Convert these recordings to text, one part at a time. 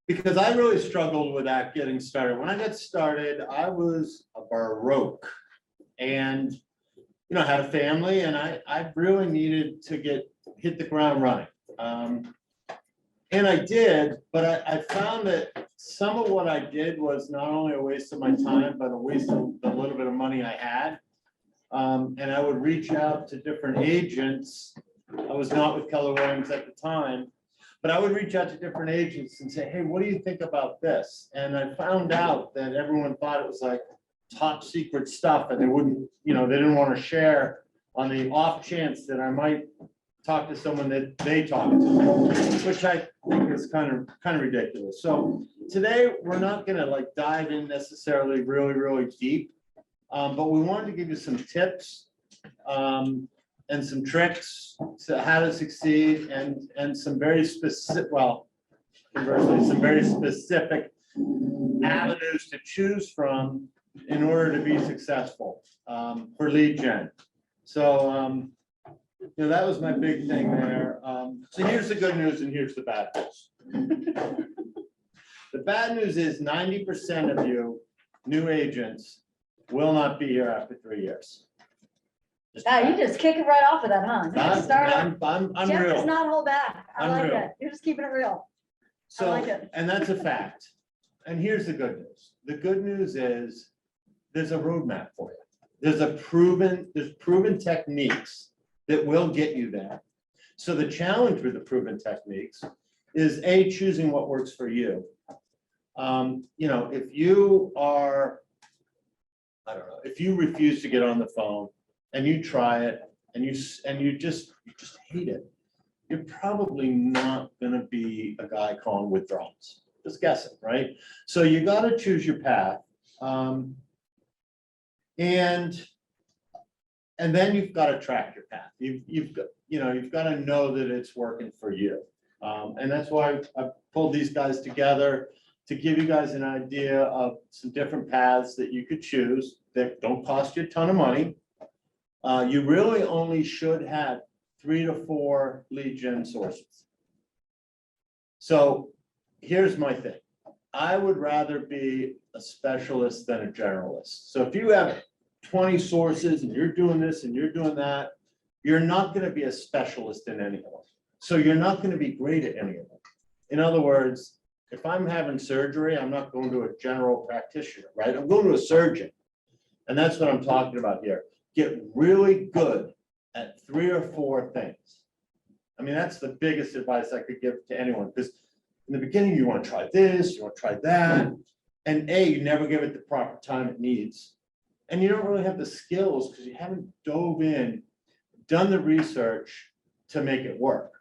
because I really struggled with that getting started. When I got started, I was a baroque and, had a family, and I really needed to hit the ground running. And I did, but I found that some of what I did was not only a waste of my time, but a waste of the little bit of money I had. And I would reach out to different agents. I was not with Keller Williams at the time, but I would reach out to different agents and say, hey, what do you think about this? And I found out that everyone thought it was like top secret stuff, and they wouldn't, they didn't want to share on the off chance that I might talk to someone that they talk to, which I think is kind of ridiculous. So today we're not going to like dive in necessarily really deep, but we wanted to give you some tips and some tricks to how to succeed, and some very specific, well, conversely, some very specific avenues to choose from in order to be successful for lead gen. So that was my big thing there. So here's the good news and here's the bad news. The bad news is 90% of you new agents will not be here after 3 years. You just kick it right off of that, huh? You just start off. I'm Jeff real. does not hold back. I I'm like real. it. You're just keeping it real. So, like it. and that's a fact. And here's the good news. The good news is there's a roadmap for you. There's proven techniques that will get you there. So the challenge with the proven techniques is choosing what works for you. If you are, I don't know, if you refuse to get on the phone and you try it and you just hate it, you're probably not going to be a guy calling withdrawals. Just guessing, right? So you got to choose your path, and then you've got to track your path. You've got to know that it's working for you, and that's why I pulled these guys together to give you guys an idea of some different paths that you could choose that don't cost you a ton of money. You really only should have 3 to 4 lead gen sources. So here's my thing. I would rather be a specialist than a generalist. So if you have 20 sources and you're doing this and you're doing that, you're not going to be a specialist in any of them. So you're not going to be great at any of them. In other words, if I'm having surgery, I'm not going to a general practitioner, right? I'm going to a surgeon. And that's what I'm talking about here. Get really good at 3 or 4 things. I mean, that's the biggest advice I could give to anyone, because in the beginning, you want to try this, you want to try that. And you never give it the proper time it needs. And you don't really have the skills because you haven't dove in, done the research to make it work.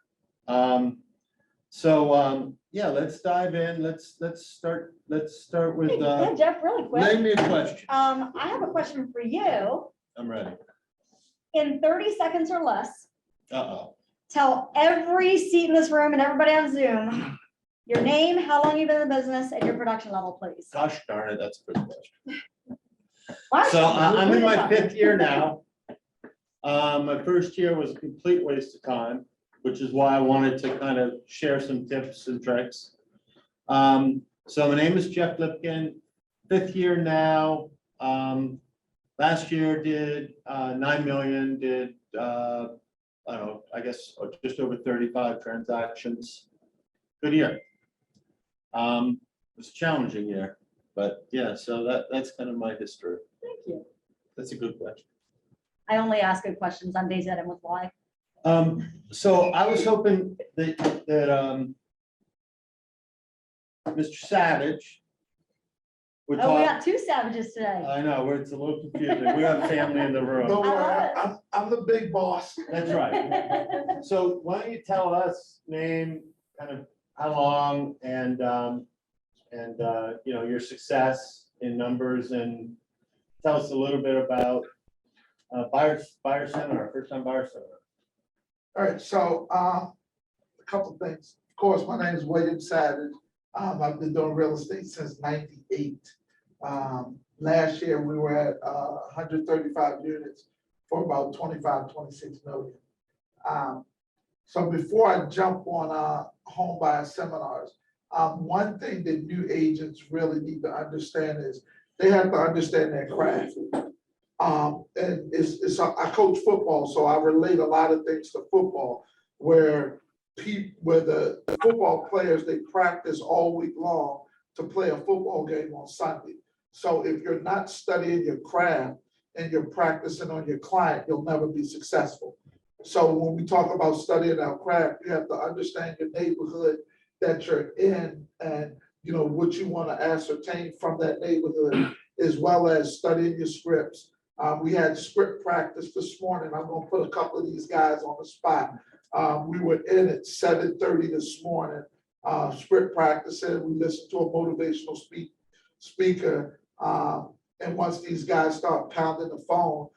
Yeah, let's dive in. Let's start with Yeah, Jeff, really quick. name me a question. I have a question for you. I'm ready. In 30 seconds or less, Tell every seat in this room and everybody on Zoom your name, how long you've been in the business, and your production level, please. Gosh darn it, that's a good question. Why So don't you- I'm in my 5th year now. My first year was a complete waste of time, which is why I wanted to kind of share some tips and tricks. So my name is Jeff Lipkin, 5th year now. Last year did 9 million, did I don't know, I guess just over 35 transactions. Good year. It was a challenging year, but yeah, so that's kind of my history. Thank you. That's a good question. I only ask good questions on days that end with why. So I was hoping that Mr. Savage would Oh, we talk. got 2 savages today. I know, it's a little confusing. We have family in the Don't room. worry, I'm the big boss. That's right. So why don't you tell us name, kind of how long, and your success in numbers, and tell us a little bit about buyer seminar, first time buyer seminar. All right, so a couple things. Of course, my name is William Savage. I've been doing real estate since '98. Last year, we were at 135 units for about 25, 26 million. So before I jump on home buyer seminars, One thing that new agents really need to understand is they have to understand their craft. And I coach football, so I relate a lot of things to football, where the football players, they practice all week long to play a football game on Sunday. So if you're not studying your craft and you're practicing on your client, you'll never be successful. So when we talk about studying our craft, you have to understand your neighborhood that you're in and what you want to ascertain from that neighborhood, as well as studying your scripts. We had script practice this morning. I'm gonna put a couple of these guys on the spot. We were in at 7:30 this morning, script practicing. We listened to a motivational speaker. And once these guys start pounding the phone,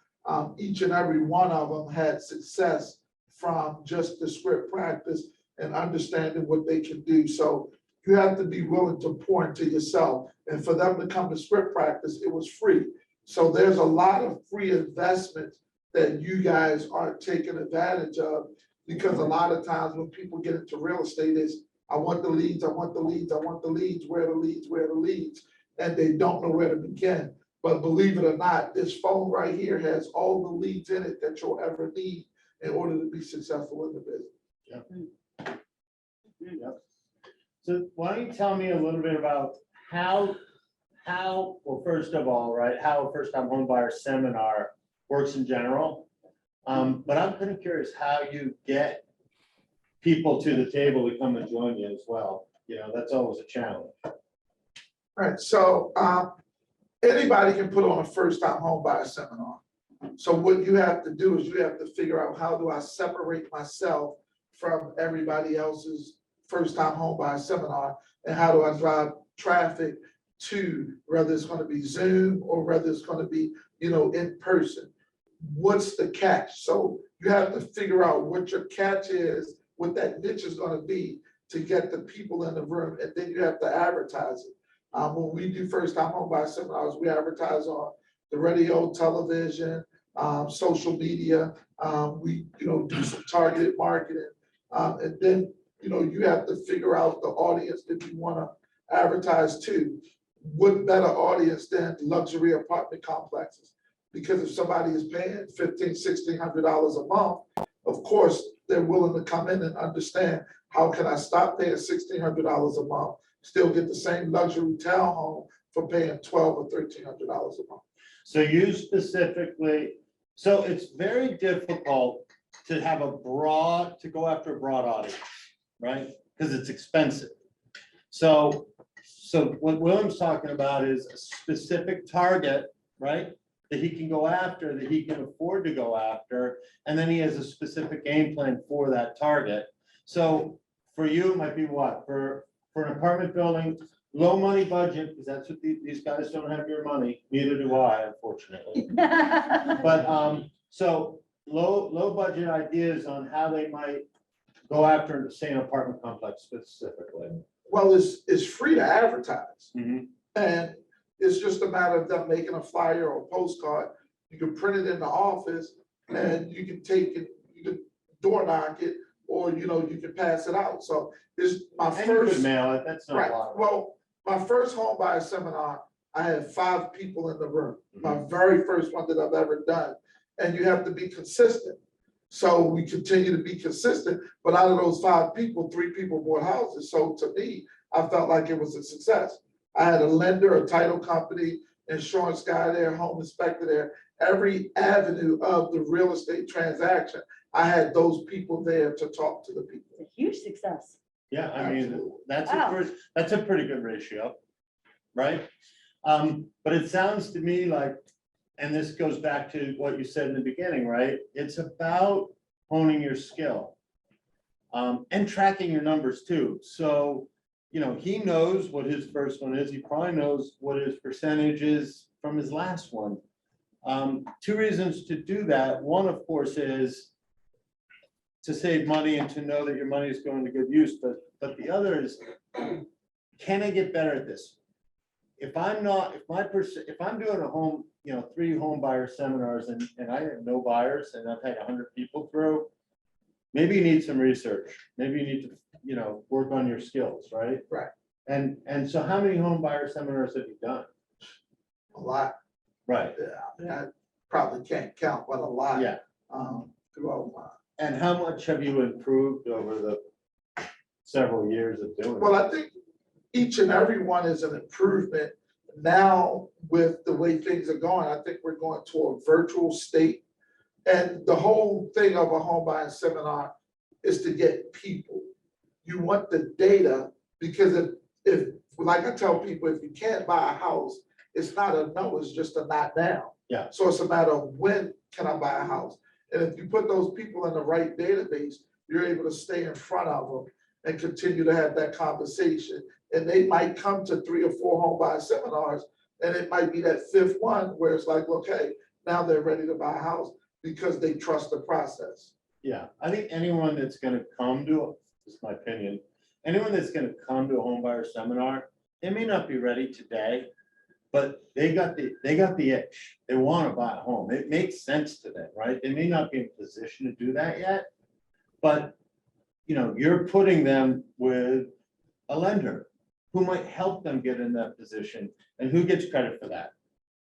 each and every one of them had success from just the script practice and understanding what they can do. So you have to be willing to pour into yourself. And for them to come to script practice, it was free. So there's a lot of free investments that you guys aren't taking advantage of, because a lot of times when people get into real estate is, I want the leads, I want the leads, I want the leads, where are the leads, where are the leads? And they don't know where to begin. But believe it or not, this phone right here has all the leads in it that you'll ever need in order to be successful in the business. Yep. So why don't you tell me a little bit about how, well, first of all, right, how a first-time home buyer seminar works in general. But I'm kind of curious how you get people to the table to come and join you as well. That's always a challenge. Right, so anybody can put on a first-time home buyer seminar. So what you have to do is you have to figure out, how do I separate myself from everybody else's first-time home buyer seminar? And how do I drive traffic to, whether it's going to be Zoom or whether it's going to be, in person? What's the catch? So you have to figure out what your catch is, what that niche is going to be to get the people in the room, and then you have to advertise it. When we do first-time home buyer seminars, we advertise on the radio, television, social media. We, do some targeted marketing. And then, you have to figure out the audience that you want to advertise to. What better audience than luxury apartment complexes? Because if somebody is paying $1,500–$1,600 a month, of course, they're willing to come in and understand, how can I stop paying $1,600 a month, still get the same luxury townhome for paying $1,200 or $1,300 a month? So you specifically, so it's very difficult to have to go after a broad audience, right? Because it's expensive. So what William's talking about is a specific target, right? That he can go after, that he can afford to go after, and then he has a specific game plan for that target. So for you, it might be what? For an apartment building, low money budget, because that's what these guys don't have your money, neither do I, unfortunately. But so low budget ideas on how they might go after, say, an apartment complex specifically. Well, it's free to advertise. Mhm. And it's just a matter of them making a flyer or a postcard. You can print it in the office and you can take it, you can door knock it, or, you can pass it out. So it's my And you could first. mail it, that's not Right, a lot. well, my first home buyer seminar, I had 5 people in the room, my very first one that I've ever done. And you have to be consistent. So we continue to be consistent, but out of those 5 people, 3 people bought houses. So to me, I felt like it was a success. I had a lender, a title company, insurance guy there, home inspector there. Every avenue of the real estate transaction, I had those people there to talk to the people. It's a huge success. Yeah, I mean, Absolutely. that's a pretty good ratio, right? But it sounds to me like, and this goes back to what you said in the beginning, right? It's about honing your skill, and tracking your numbers too. So, he knows what his first one is. He probably knows what his percentage is from his last one. 2 reasons to do that. One, of course, is to save money and to know that your money is going to good use. But the other is, can I get better at this? If I'm doing a home, 3 home buyer seminars and I have no buyers and I've had 100 people through, maybe you need some research. Maybe you need to, work on your skills, right? Right. And so how many home buyer seminars have you done? A lot, Right, yeah, I mean, I probably can't count, but a lot. yeah. Throughout my. And how much have you improved over the several years of doing Well, it? I think each and every one is an improvement. Now, with the way things are going, I think we're going to a virtual state. And the whole thing of a home buying seminar is to get people. You want the data, because if, like I tell people, if you can't buy a house, it's not a no, it's just a not now. Yeah. So it's a matter of when can I buy a house? And if you put those people in the right database, you're able to stay in front of them and continue to have that conversation. And they might come to 3 or 4 home buying seminars, and it might be that 5th one where it's like, okay, now they're ready to buy a house because they trust the process. Yeah, I think anyone that's gonna come to, this is my opinion, anyone that's gonna come to a home buyer seminar, they may not be ready today, but they got the itch. They wanna buy a home. It makes sense to them, right? They may not be in a position to do that yet, but you're putting them with a lender who might help them get in that position. And who gets credit for that?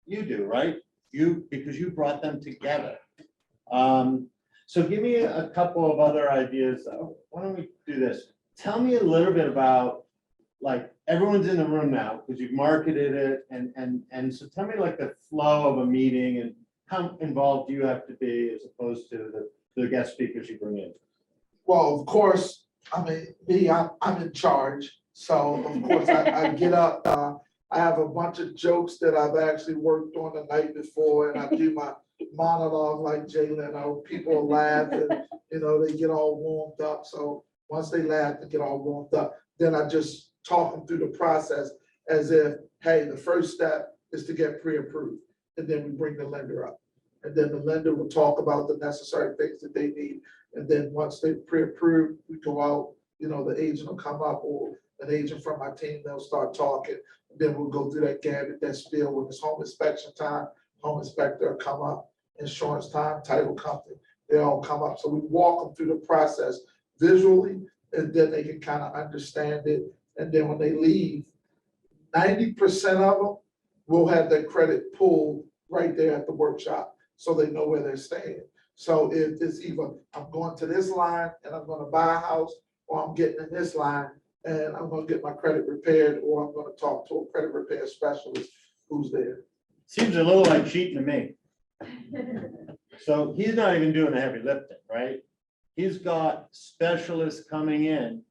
You do, right? You, because you brought them together. So give me a couple of other ideas. Why don't we do this? Tell me a little bit about, like, everyone's in the room now because you've marketed it, and so tell me like the flow of a meeting and how involved you have to be as opposed to the guest speakers you bring in. Well, of course, I mean, me, I'm in charge. So of course, I get up, I have a bunch of jokes that I've actually worked on the night before, and I do my monologue like Jay Leno. People laugh and, they get all warmed up. So once they laugh and get all warmed up, then I just talk them through the process as if, hey, the first step is to get pre-approved. And then we bring the lender up. And then the lender will talk about the necessary things that they need. And then once they pre-approved, we go out, the agent will come up, or an agent from my team, they'll start talking. Then we'll go through that gambit, that spiel. When it's home inspection time, home inspector will come up, insurance time, title company, they all come up. So we walk them through the process visually, and then they can kind of understand it. And then when they leave, 90% of them will have their credit pulled right there at the workshop, so they know where they're staying. So if it's either I'm going to this line and I'm gonna buy a house, or I'm getting in this line and I'm gonna get my credit repaired, or I'm gonna talk to a credit repair specialist who's there. Seems a little like cheating to me. So he's not even doing the heavy lifting, right? He's got specialists coming in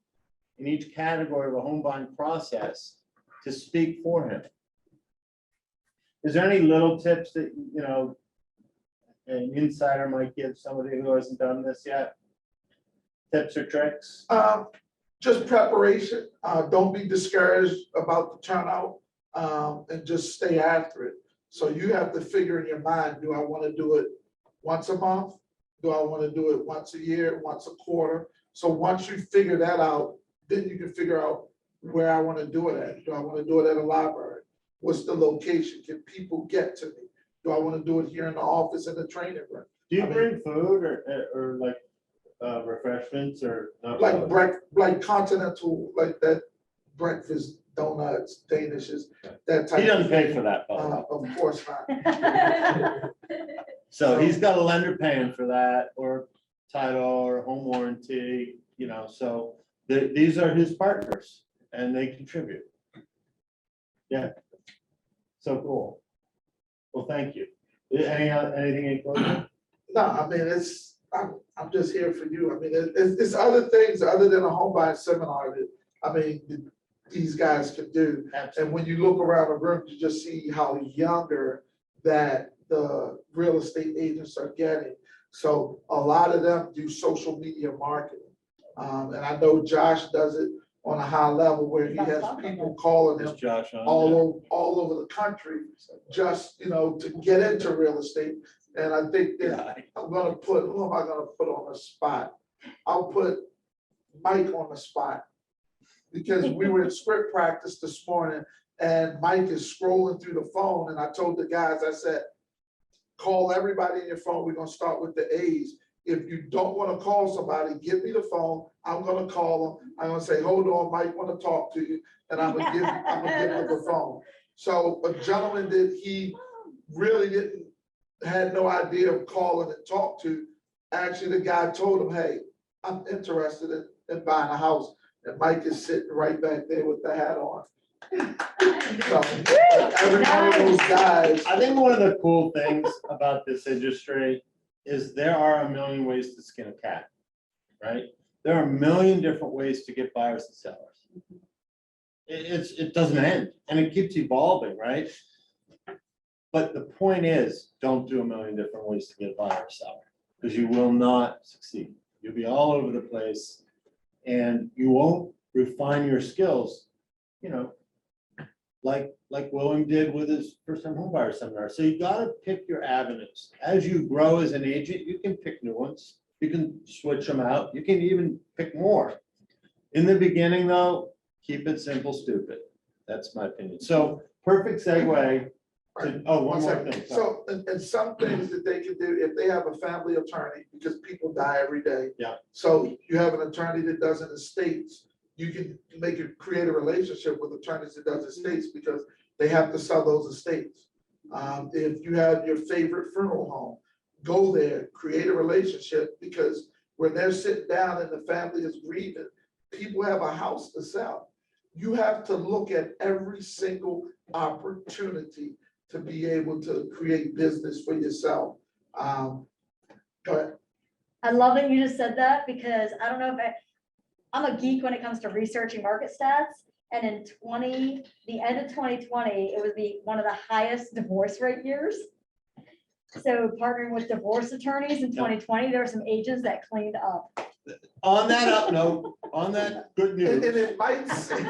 each category of a home buying process to speak for him. Is there any little tips that, an insider might give somebody who hasn't done this yet? Tips or tricks? Just preparation. Don't be discouraged about the turnout, and just stay after it. So you have to figure in your mind, do I want to do it once a month? Do I want to do it once a year, once a quarter? So once you figure that out, then you can figure out where I want to do it at. Do I want to do it at a library? What's the location? Can people get to me? Do I want to do it here in the office in the training room? Do you bring food or like refreshments or? not really? Like continental, like that breakfast, donuts, danishes, that type. He doesn't of pay thing. for that, by the way. Of course not. So he's got a lender paying for that, or title or home warranty, so these are his partners and they contribute. Yeah. So cool. Well, thank you. Anything in closing? No, I mean, I'm just here for you. I mean, it's other things other than a home buying seminar that, these guys can do. Absolutely. And when you look around the room, you just see how younger that the real estate agents are getting. So a lot of them do social media marketing. And I know Josh does it on a high level where he has people calling him Is Josh on? all over the country, just, to get into real estate. And I think that I'm gonna put, who am I gonna put on the spot? I'll put Mike on the spot. Because we were in script practice this morning and Mike is scrolling through the phone, and I told the guys, I said, call everybody in your phone. We're gonna start with the A's. if you don't want to call somebody, give me the phone. I'm gonna call them. I'm gonna say, hold on, Mike want to talk to you, and I'm gonna give them the phone. So a gentleman that he really had no idea of calling and talk to, actually the guy told him, hey, I'm interested in buying a house. And Mike is sitting right back there with the hat on. So every one of those guys. I think one of the cool things about this industry is there are a million ways to skin a cat, right? There are a million different ways to get buyers and sellers. It doesn't end, and it keeps evolving, right? But the point is, don't do a million different ways to get a buyer or seller, because you will not succeed. You'll be all over the place, and you won't refine your skills, you know, like William did with his first-time homebuyer seminar. So you gotta pick your avenues. As you grow as an agent, you can pick new ones. You can switch them out. You can even pick more. In the beginning, though, keep it simple, stupid. That's my opinion. So perfect segue to, oh, one more thing. Sorry. So, and some things that they can do, if they have a family attorney, because people die every day. Yeah. So you have an attorney that does an estates, you can create a relationship with attorneys that does estates, because they have to sell those estates. If you have your favorite funeral home, go there, create a relationship, because when they're sitting down and the family is grieving, people have a house to sell. You have to look at every single opportunity to be able to create business for yourself. Go ahead. I love that you just said that, because I don't know if I'm a geek when it comes to researching market stats. And in the end of 2020, it was one of the highest divorce rate years. So partnering with divorce attorneys in 2020, there were some agents that cleaned up. On that up note, on that good And news. it might seem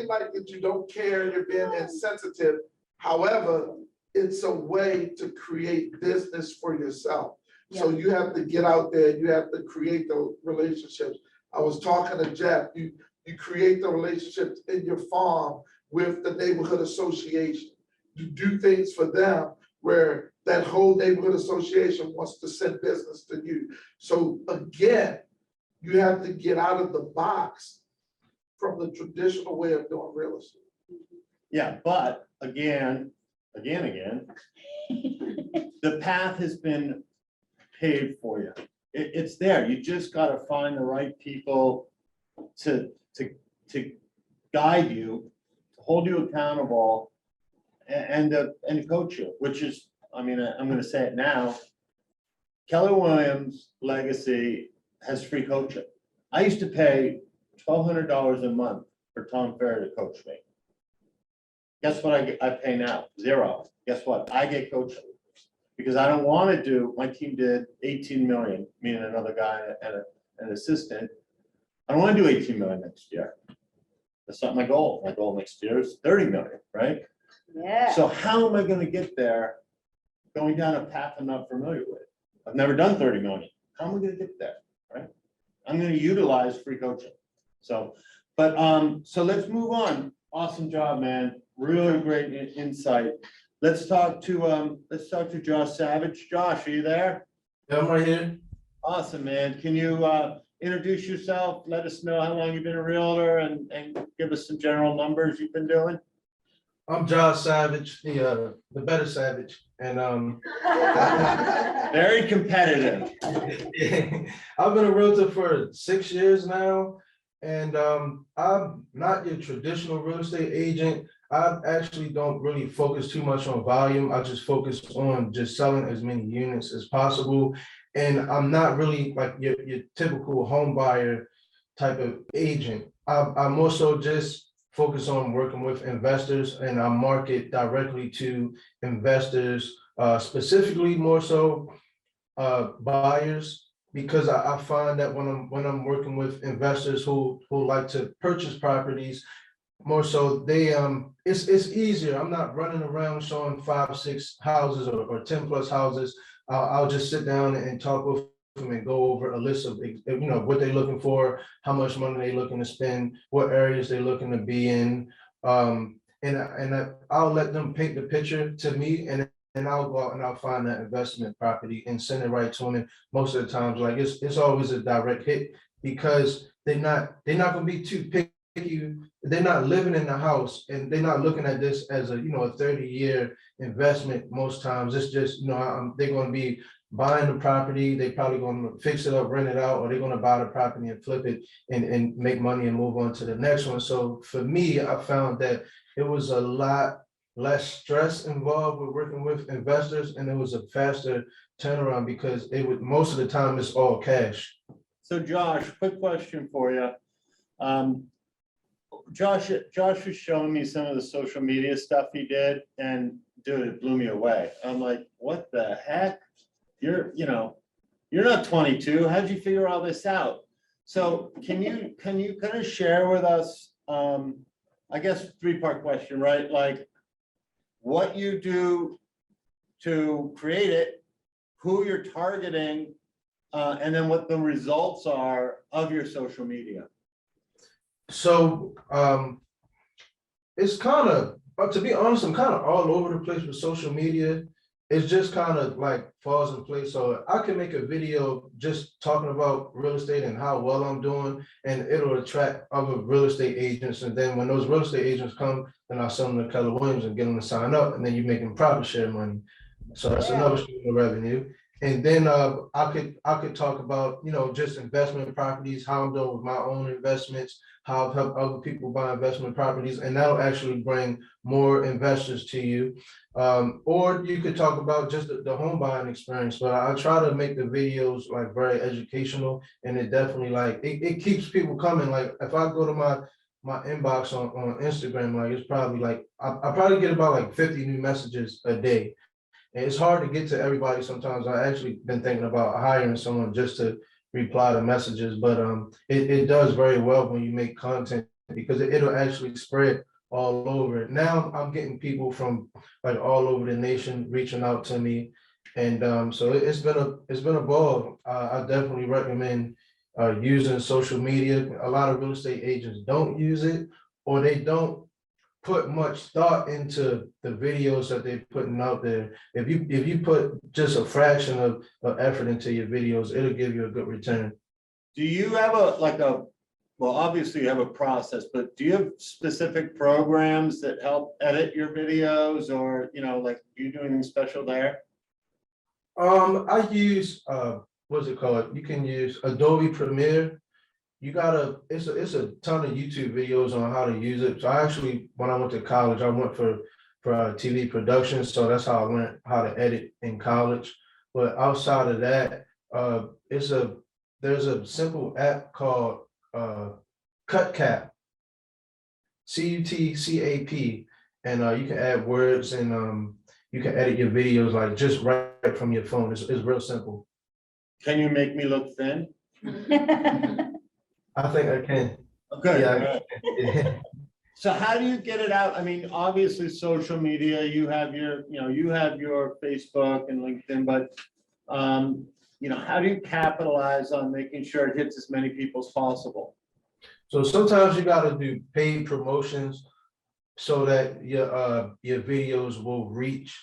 like that you don't care, you're being insensitive. However, it's a way to create business for yourself. So you have to get out there, you have to create the relationships. I was talking to Jeff, you create the relationships in your farm with the neighborhood association. You do things for them where that whole neighborhood association wants to send business to you. So again, you have to get out of the box from the traditional way of doing real estate. Yeah, but again, the path has been paved for you. It's there. You just got to find the right people to guide you, to hold you accountable, and coach you, which is, I mean, I'm going to say it now. Keller Williams legacy has free coaching. I used to pay $1,200 a month for Tom Ferry to coach me. Guess what I pay now? $0. Guess what? I get coaching. Because I don't want to do, my team did 18 million, me and another guy and an assistant. I don't want to do 18 million next year. That's not my goal. My goal next year is 30 million, right? Yeah. So how am I going to get there going down a path I'm not familiar with? I've never done 30 million. How am I going to get there, right? I'm going to utilize free coaching. So, but so let's move on. Awesome job, man. Really great insight. Let's talk to Josh Savage. Josh, are you there? Yeah, I'm right here. Awesome, man. Can you introduce yourself? Let us know how long you've been a realtor and give us some general numbers you've been doing. I'm Josh Savage, the better Savage, and Very competitive. I've been a realtor for 6 years now, and I'm not your traditional real estate agent. I actually don't really focus too much on volume. I just focus on just selling as many units as possible. And I'm not really like your typical home buyer type of agent. I'm more so just focus on working with investors, and I market directly to investors, specifically more so buyers, because I find that when I'm working with investors who like to purchase properties, more so they it's easier. I'm not running around showing 5, 6 houses or 10 plus houses. I'll just sit down and talk with them and go over a list of, you know, what they're looking for, how much money they're looking to spend, what areas they're looking to be in, and I'll let them paint the picture to me, and and I'll go out and I'll find that investment property and send it right to them. And most of the times, like it's always a direct hit because they're not gonna be too picky. They're not living in the house and they're not looking at this as a, you know, a 30-year investment. Most times it's just, you know, they're gonna be buying the property, they probably gonna fix it up, rent it out, or they're gonna buy the property and flip it and make money and move on to the next one. So for me, I found that it was a lot less stress involved with working with investors, and it was a faster turnaround because it would, most of the time it's all cash. So Josh, quick question for you. Josh was showing me some of the social media stuff he did, and dude, it blew me away. I'm like, what the heck? You're not 22. How'd you figure all this out? So can you kind of share with us, I guess 3-part question, right? Like what you do to create it, who you're targeting, and then what the results are of your social media. So it's kind of, but to be honest, I'm kind of all over the place with social media. It's just kind of like falls in place. So I can make a video just talking about real estate and how well I'm doing, and it'll attract other real estate agents. And then when those real estate agents come, then I'll send them to Keller Williams and get them to sign up, and then you're making profit share money. So that's another stream of revenue. And then I could talk about, you know, just investment properties, how I'm doing with my own investments, how I've helped other people buy investment properties, and that'll actually bring more investors to you. Or you could talk about just the home buying experience, but I try to make the videos like very educational, and it definitely like it keeps people coming. Like if I go to my inbox on Instagram, like it's probably like I probably get about like 50 new messages a day. And it's hard to get to everybody sometimes. I actually been thinking about hiring someone just to reply to messages, but it does very well when you make content because it'll actually spread all over. Now I'm getting people from like all over the nation reaching out to me, and so it's been a ball. I definitely recommend using social media. A lot of real estate agents don't use it, or they don't put much thought into the videos that they're putting out there. If you put just a fraction of effort into your videos, it'll give you a good return. Do you have well, obviously you have a process, but do you have specific programs that help edit your videos, or, you know, like, do you do anything special there? I use, what's it called? You can use Adobe Premiere. It's a ton of YouTube videos on how to use it. So I actually, when I went to college, I went for TV production. So that's how I learned how to edit in college. But outside of that, there's a simple app called CutCap, CUTCAP, and you can add words, and you can edit your videos like just right from your phone. It's real simple. Can you make me look thin? I think I can. Okay. Yeah. So how do you get it out? I mean, obviously social media, you have your Facebook and LinkedIn, but how do you capitalize on making sure it hits as many people as possible? So sometimes you got to do paid promotions so that your videos will reach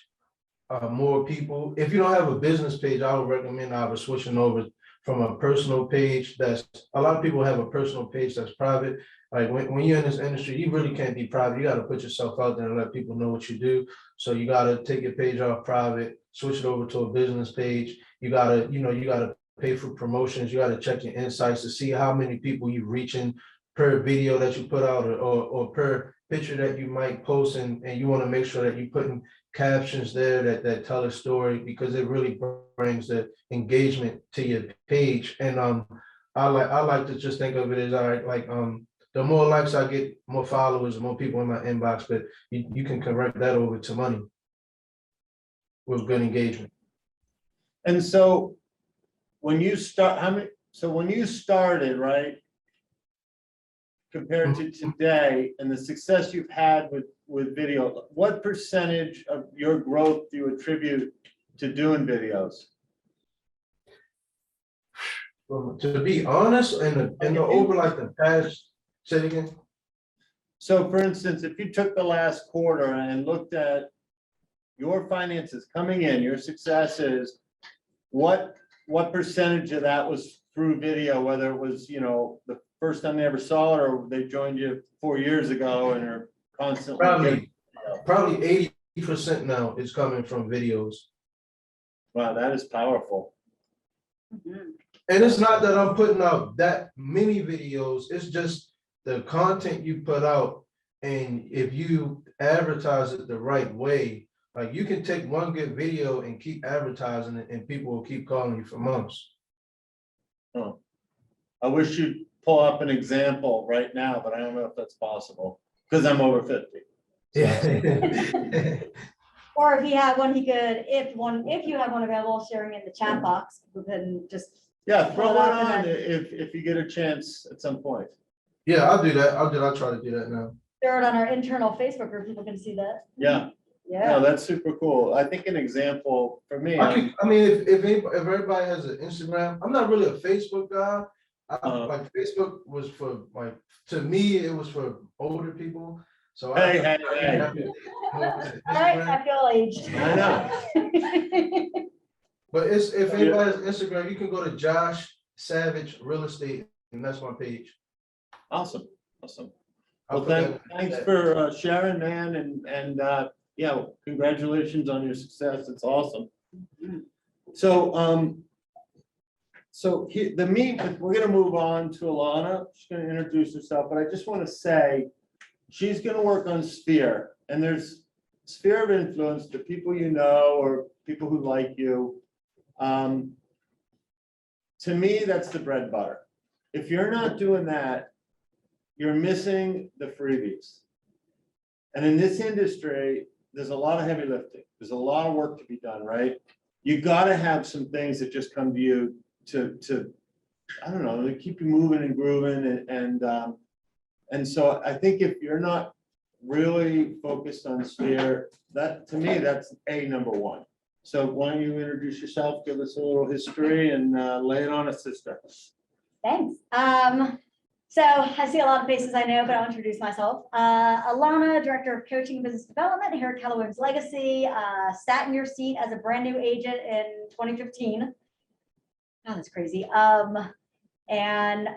more people. If you don't have a business page, I would recommend switching over from a personal page. That's a lot of people have a personal page that's private. Like when you're in this industry, you really can't be private. You got to put yourself out there and let people know what you do. So you got to take your page off private, switch it over to a business page. You got to pay for promotions. You got to check your insights to see how many people you're reaching per video that you put out, or per picture that you might post, and you want to make sure that you're putting captions there that tell a story, because it really brings the engagement to your page. And I like to just think of it as, all right, like the more likes I get, more followers, the more people in my inbox, but you can convert that over to money with good engagement. And so when you started, right, compared to today and the success you've had with video, what percentage of your growth do you attribute to doing videos? To be honest, in the over like the past, say it again. So for instance, if you took the last quarter and looked at your finances coming in, your successes, what percentage of that was through video, whether it was, you know, the first time they ever saw it, or they joined you 4 years ago and are constantly. Probably 80% now is coming from videos. Wow, that is powerful. Mhm. And it's not that I'm putting out that many videos, it's just the content you put out. And if you advertise it the right way, like you can take one good video and keep advertising it and people will keep calling you for months. Oh, I wish you'd pull up an example right now, but I don't know if that's possible, because I'm over 50. Yeah. Or if he had one, he could, if you have one available, sharing in the chat box, we can just, Yeah, throw Pull it one up and on then- if you get a chance at some point. Yeah, I'll do that. I'll try to do that now. throw it on our internal Facebook group, people can see that. Yeah, Yeah. no, that's super cool. I think an example for me, I mean, if everybody has an Instagram, I'm not really a Facebook guy. Like Facebook was for to me, it was for older people. So Hey, I hey. All right, I feel aged. I know. But if anybody has Instagram, you can go to Josh Savage Real Estate, and that's my page. Awesome, awesome. I'll Well, put that in thanks the chat. for sharing, man, and yeah, congratulations on your success. It's awesome. So, so we're gonna move on to Ilana. She's gonna introduce herself, but I just want to say, she's gonna work on Sphere, and there's sphere of influence, the people you know or people who like you. To me, that's the bread and butter. If you're not doing that, you're missing the freebies. And in this industry, there's a lot of heavy lifting. There's a lot of work to be done, right? You gotta have some things that just come to you to I don't know, to keep you moving and grooving and so I think if you're not really focused on Sphere, that, to me, that's number one. So why don't you introduce yourself, give us a little history and lay it on us, sister. Thanks. So I see a lot of faces I know, but I'll introduce myself. Ilana, Director of Coaching and Business Development here at Keller Williams Legacy. Sat in your seat as a brand new agent in 2015. Oh, that's crazy. And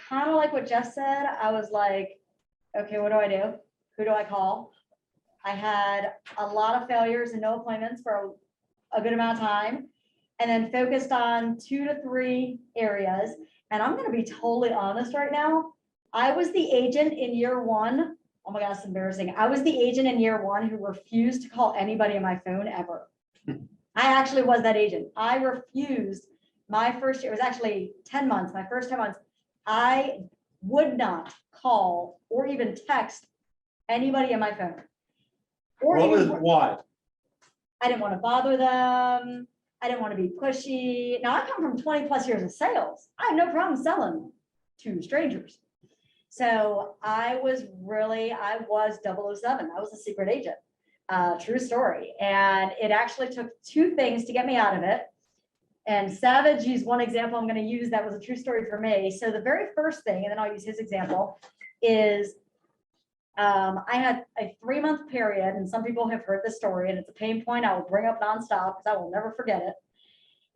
kind of like what Jeff said, I was like, okay, what do I do? Who do I call? I had a lot of failures and no appointments for a good amount of time, and then focused on 2 to 3 areas. And I'm going to be totally honest right now. I was the agent in year 1. Oh my gosh, it's embarrassing. I was the agent in year 1 who refused to call anybody on my phone ever. I actually was that agent. I refused my first year. It was actually 10 months, my first 10 months. I would not call or even text anybody on my phone. Or Why? I didn't want to bother them. I didn't want to be pushy. Now I come from 20 plus years of sales. I have no problem selling to strangers. So I was 007. I was a secret agent. True story. And it actually took 2 things to get me out of it. And Savage used one example I'm going to use that was a true story for me. So the very first thing, and then I'll use his example, is I had a 3-month period, and some people have heard this story, and it's a pain point I will bring up nonstop because I will never forget it.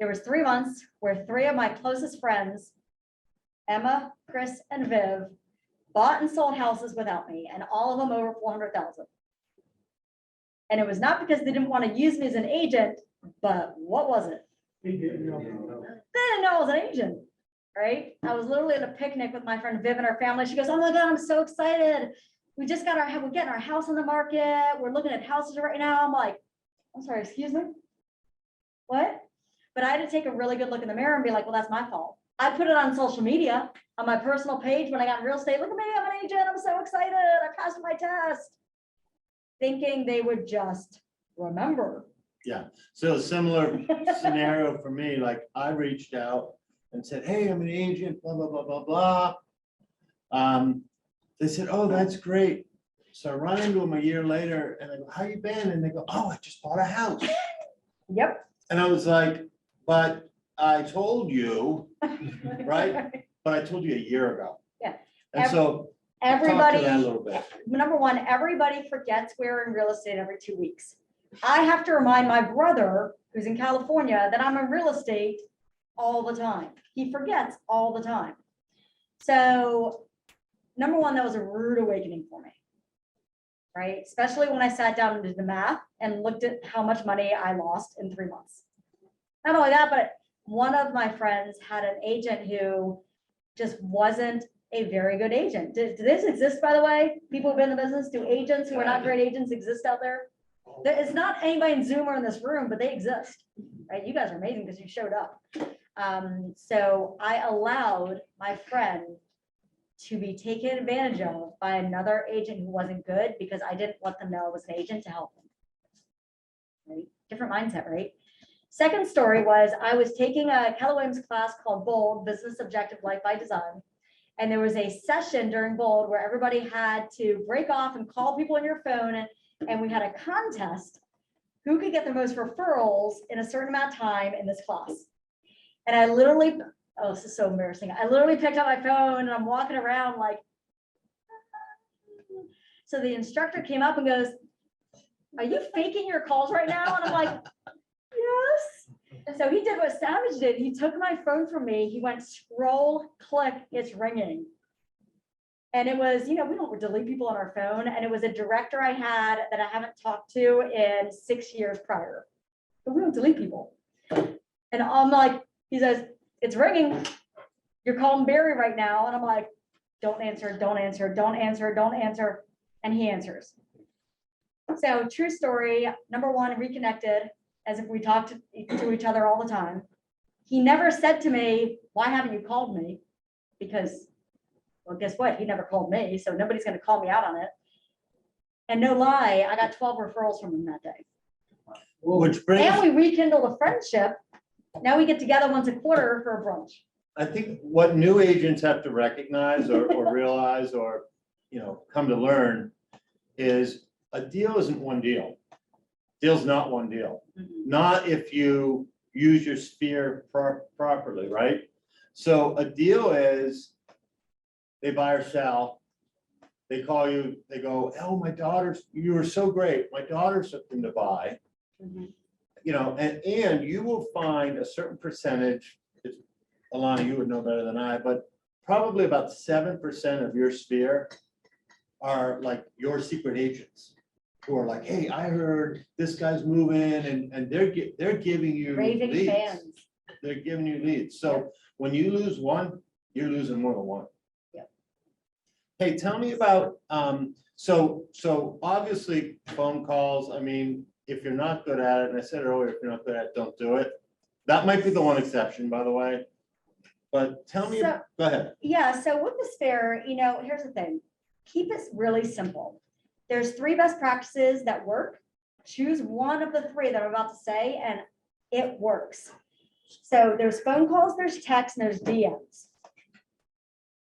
There was 3 months where 3 of my closest friends, Emma, Chris, and Viv, bought and sold houses without me, and all of them over 400,000. And it was not because they didn't want to use me as an agent, but what was it? They didn't know I was an agent, right? I was literally at a picnic with my friend Viv and her family. She goes, "Oh my God, I'm so excited. We're getting our house on the market. We're looking at houses right now." I'm like, "I'm sorry, excuse me? What?" But I had to take a really good look in the mirror and be like, well, that's my fault. I put it on social media, on my personal page when I got in real estate. Look at me, I'm an agent. I'm so excited. I passed my test. Thinking they would just remember. Yeah, so a similar scenario for me, like I reached out and said, "Hey, I'm an agent, blah, blah, blah, blah, blah." They said, "Oh, that's great." So I run into them a year later and I go, "How you been?" And they go, "Oh, I just bought a house." Yep. And I was like, "But I told you," right? But I told you a year ago. Yeah. And so talk to Everybody, that a little bit. number one, everybody forgets we're in real estate every 2 weeks. I have to remind my brother, who's in California, that I'm in real estate all the time. He forgets all the time. So, number one, that was a rude awakening for me, right? Especially when I sat down and did the math and looked at how much money I lost in 3 months. Not only that, but one of my friends had an agent who just wasn't a very good agent. Does this exist, by the way? People who've been in the business, do agents who are not great agents exist out there? It's not anybody in Zoom or in this room, but they exist, right? You guys are amazing because you showed up. So I allowed my friend to be taken advantage of by another agent who wasn't good because I didn't let them know I was an agent to help them. Right? Different mindset, right? Second story was I was taking a Keller Williams class called Bold, Business Objective Life by Design. And there was a session during Bold where everybody had to break off and call people on your phone. And we had a contest who could get the most referrals in a certain amount of time in this class. And I literally, oh, this is so embarrassing. I literally picked up my phone and I'm walking around like, so the instructor came up and goes, "Are you faking your calls right now?" And I'm like, "Yes." So he did what Savage did. He took my phone from me. He went scroll, click, it's ringing. And it was, we don't delete people on our phone. And it was a director I had that I haven't talked to in 6 years prior. But we don't delete people. And I'm like, he says, "It's ringing. You're calling Barry right now." And I'm like, "Don't answer, don't answer, don't answer, don't answer." And he answers. So true story. Number one, reconnected as if we talked to each other all the time. He never said to me, "Why haven't you called me?" Because, well, guess what? He never called me. So nobody's going to call me out on it. And no lie, I got 12 referrals from him that day. Which brings, And we rekindled a friendship. Now we get together once a quarter for a brunch. I think what new agents have to recognize or realize or, come to learn is a deal isn't one deal. Deal's not one deal. Not if you use your sphere properly, right? So a deal is they buy or sell. They call you, they go, "Oh, you were so great. My daughter's looking to buy." And you will find a certain percentage, Ilana, you would know better than I, but probably about 7% of your sphere are like your secret agents who are like, "Hey, I heard this guy's moving," and they're giving you Raving leads. fans. They're giving you leads. So when you lose one, you're losing more than one. Yep. Hey, tell me about, so obviously phone calls, I mean, if you're not good at it, and I said earlier, if you're not good at it, don't do it. That might be the one exception, by the way. But tell me, So- go ahead. Yeah, so with the sphere, here's the thing. Keep it really simple. There's 3 best practices that work. Choose one of the 3 that I'm about to say, and it works. So there's phone calls, there's texts, and there's DMs.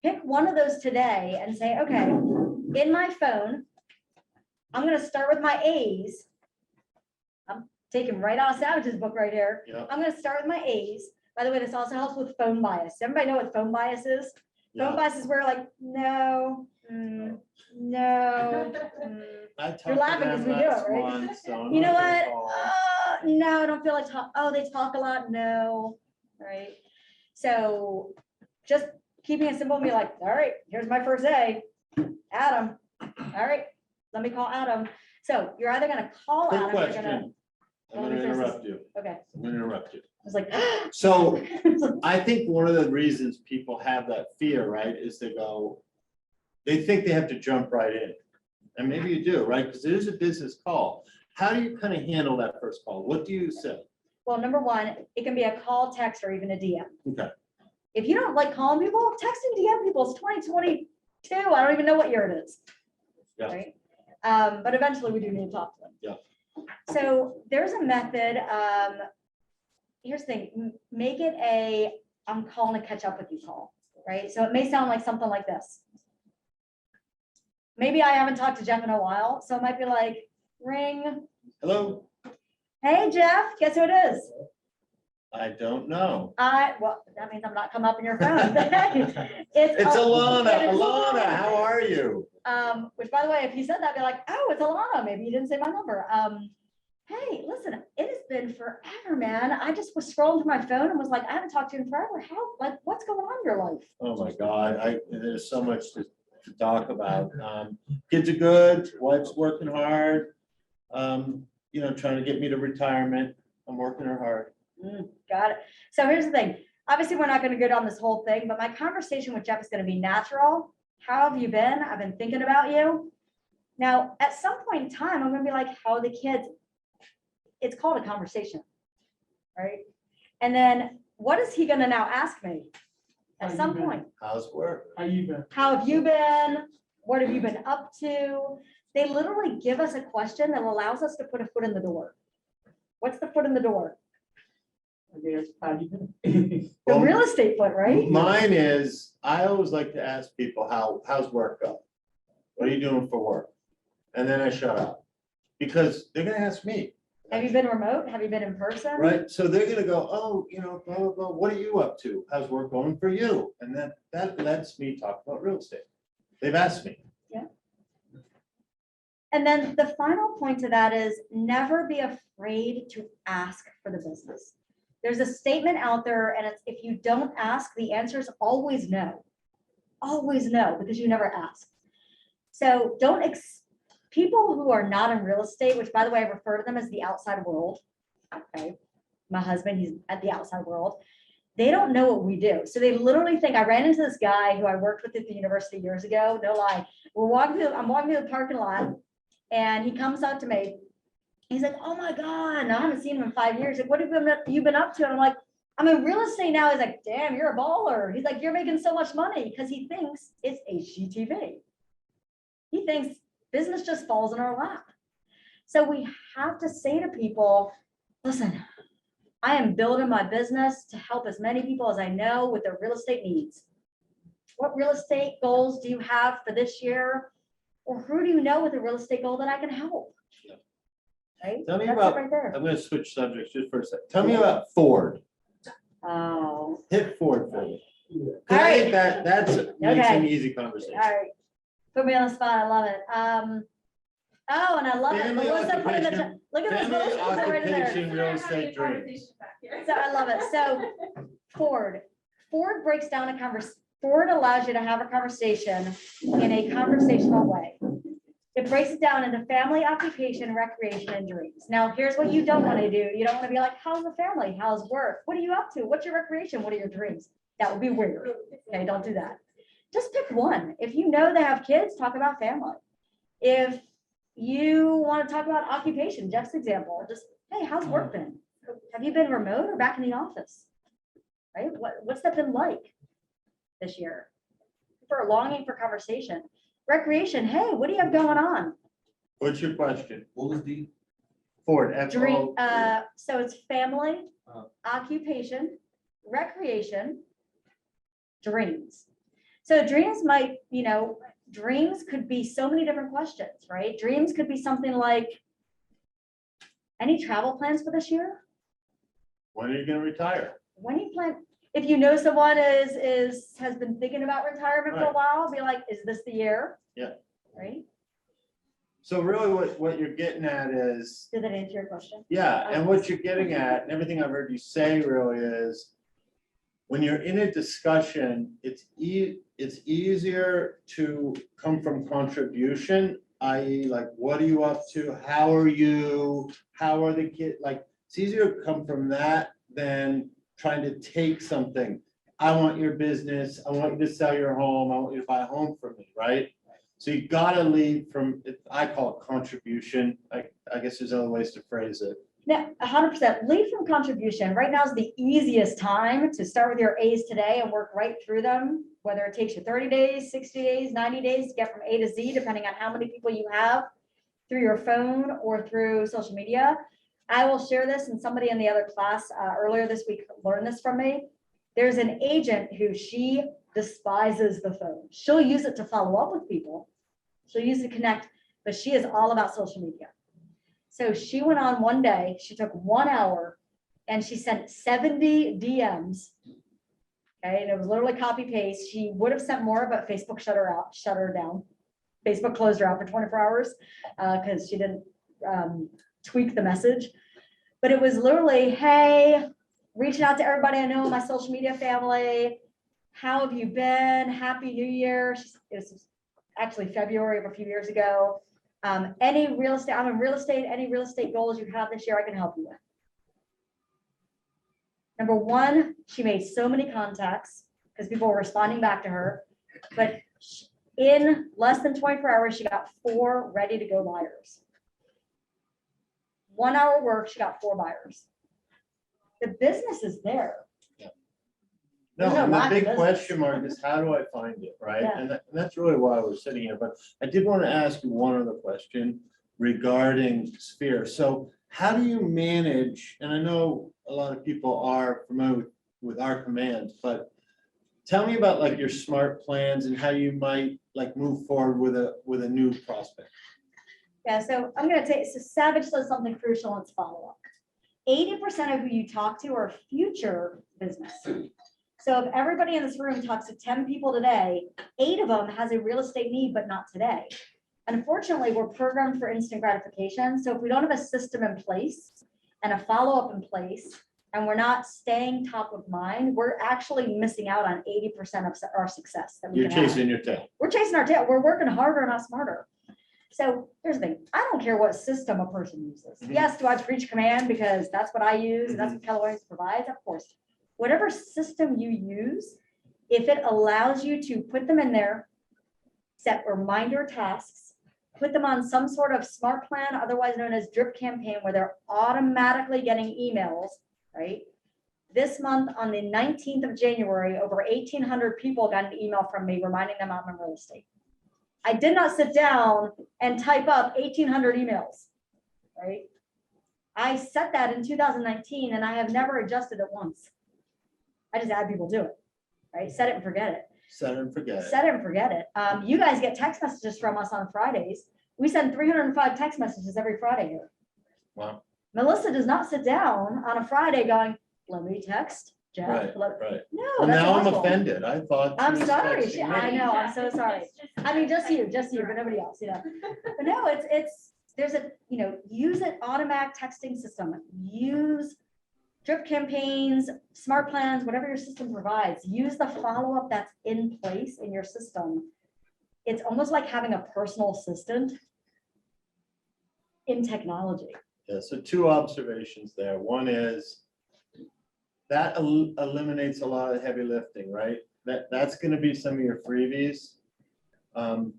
Pick one of those today and say, okay, in my phone, I'm gonna start with my A's. I'm taking right out of Savage's book right here. Yeah. I'm gonna start with my A's. By the way, this also helps with phone bias. Everybody know what phone bias is? Phone Yeah. bias is where like, no, no. I talked You're to laughing them because we do it, last right? month, so I'm You know not gonna what? call 'em. No, I don't feel like talk. Oh, they talk a lot. No, right? So just keeping it simple and be like, all right, here's my first A, Adam. All right, let me call Adam. So you're either gonna call Quick Adam, or you're gonna, question. I'm gonna interrupt you. okay. I'm gonna interrupt you. I was like, So I think one of the reasons people have that fear, right, is they think they have to jump right in. And maybe you do, right? Because it is a business call. How do you kind of handle that first call? What do you say? well, number one, it can be a call, text, or even a DM. Okay. If you don't like calling people, text and DM people. It's 2022. I don't even know what year it is. Yeah. Right? But eventually we do need to talk to them. Yeah. So there's a method. Here's the thing, make it a, I'm calling to catch up with you call, right? So it may sound like something like this. Maybe I haven't talked to Jeff in a while, so it might be like, ring. Hello? Hey, Jeff, guess who it is? I don't know. Well, that means I'm not coming up in your phone. It's Ilana. It is Ilana, how are you? Which, by the way, if you said that, I'd be like, oh, it's Ilana. Maybe you didn't say my number. hey, listen, it has been forever, man. I just was scrolling through my phone and was like, I haven't talked to you in forever. How, like, what's going on in your life? Oh my God, there's so much to talk about. Kids are good, wife's working hard. Trying to get me to retirement. I'm working her hard. Got it. So here's the thing. Obviously, we're not going to go down this whole thing, but my conversation with Jeff is going to be natural. How have you been? I've been thinking about you. Now, at some point in time, I'm going to be like, how are the kids? It's called a conversation, right? And then what is he going to now ask me at some point? How's work? How you been? How have you been? What have you been up to? They literally give us a question that allows us to put a foot in the door. What's the foot in the door? The Well, real estate foot, right? Mine is, I always like to ask people, how's work go? What are you doing for work? And then I shut up, because they're gonna ask me. Have you been remote? Have you been in person? Right, so they're gonna go, oh, blah, blah, blah, what are you up to? How's work going for you? And that lets me talk about real estate. They've asked me. And then the final point to that is never be afraid to ask for the business. There's a statement out there, and it's if you don't ask, the answer is always no. Always no, because you never ask. So people who are not in real estate, which by the way, I refer to them as the outside world. Okay. My husband, he's at the outside world. They don't know what we do. So they literally think, I ran into this guy who I worked with at the university years ago, no lie. I'm walking through the parking lot, and he comes up to me. He's like, oh my God, I haven't seen him in 5 years. Like, what have you been up to? And I'm like, I'm in real estate now. He's like, damn, you're a baller. He's like, you're making so much money, because he thinks it's HGTV. He thinks business just falls in our lap. So we have to say to people, listen, I am building my business to help as many people as I know with their real estate needs. What real estate goals do you have for this year? Or who do you know with a real estate goal that I can help? Right? Tell me That's about- it right there. I'm gonna switch subjects just for a second. Tell me about Ford. Oh, Hit Ford for me. 'Cause All I right. think that's makes Okay. an easy conversation. all right. Put me on the spot. I love it. Oh, and I love it. Family Melissa put in the occupation- chat. Look at this. family Melissa put it right in there. occupation, real estate dreams. So I love it. So Ford breaks down a conversation. Ford allows you to have a conversation in a conversational way. It breaks it down into family, occupation, recreation, and dreams. Now, here's what you don't want to do. You don't want to be like, how's the family? How's work? What are you up to? What's your recreation? What are your dreams? That would be weird. Okay, don't do that. Just pick one. If you know they have kids, talk about family. If you want to talk about occupation, Jeff's example, just, hey, how's work been? Have you been remote or back in the office? Right? What's that been like this year? For longing for conversation. Recreation, hey, what do you have going on? What's your question? What was the? Ford, Dream, FO. so it's family, Uh. occupation, recreation, dreams. So dreams might, dreams could be so many different questions, right? Dreams could be something like, any travel plans for this year? When are you gonna retire? When do you plan? If you know someone has been thinking about retirement for a Right. while, be like, is this the year? Yeah. Right? So really what you're getting at is, Did that answer your question? yeah, and what you're getting at, and everything I've heard you say really is, when you're in a discussion, it's easier to come from contribution, i.e. like, what are you up to? How are you? How are the kids? Like, it's easier to come from that than trying to take something. I want your business. I want you to sell your home. I want you to buy a home from me, right? So you gotta lead from, I call it contribution. I guess there's other ways to phrase it. Now, 100%, lead from contribution. Right now is the easiest time to start with your A's today and work right through them, whether it takes you 30 days, 60 days, 90 days to get from A to Z, depending on how many people you have through your phone or through social media. I will share this, and somebody in the other class earlier this week learned this from me. There's an agent who she despises the phone. She'll use it to follow up with people. She'll use it to connect, but she is all about social media. So she went on one day, she took 1 hour and she sent 70 DMs. Okay, and it was literally copy paste. She would have sent more, but Facebook shut her down. Facebook closed her out for 24 hours because she didn't tweak the message. But it was literally, hey, reaching out to everybody I know in my social media family. How have you been? Happy New Year. It was actually February of a few years ago. Any real estate, I'm in real estate, any real estate goals you have this year, I can help you with. Number one, she made so many contacts because people were responding back to her, but in less than 24 hours, she got 4 ready to go buyers. 1 hour work, she got 4 buyers. The business is there. No, There's no and the lack of big business. question mark is how do I find it, right? Yeah. And that's really why we're sitting here, but I did want to ask you one other question regarding Sphere. So how do you manage, and I know a lot of people are familiar with our commands, but tell me about like your smart plans and how you might like move forward with a new prospect. Yeah, so I'm gonna take, so Savage says something crucial, let's follow up. 80% of who you talk to are future business. So if everybody in this room talks to 10 people today, 8 of them has a real estate need, but not today. Unfortunately, we're programmed for instant gratification. So if we don't have a system in place and a follow-up in place, and we're not staying top of mind, we're actually missing out on 80% of our success that we You're can have. chasing your tail. We're chasing our tail. We're working harder, not smarter. So here's the thing. I don't care what system a person uses. Mhm. Yes, do I preach command because that's what I use and that's what Keller Williams provides? Of course. Whatever system you use, if it allows you to put them in there, set reminder tasks, put them on some sort of smart plan, otherwise known as drip campaign, where they're automatically getting emails, right? This month on the 19th of January, over 1,800 people got an email from me reminding them I'm in real estate. I did not sit down and type up 1,800 emails, right? I set that in 2019 and I have never adjusted it once. I just had people do it, right? Set it and forget it. Set it and forget it. Set it and forget it. You guys get text messages from us on Fridays. We send 305 text messages every Friday here. Wow. Melissa does not sit down on a Friday going, let me text Jeff. Right, let-" right. No, Well, that's now I'm awful. offended. I thought. I'm she was sorry. texting me. I know. I'm so sorry. I mean, just you, but nobody else, you know. But no, there's a, use an automatic texting system. Use drip campaigns, smart plans, whatever your system provides. Use the follow-up that's in place in your system. It's almost like having a personal assistant in technology. Yeah, so 2 observations there. One is that eliminates a lot of heavy lifting, right? That's going to be some of your freebies. And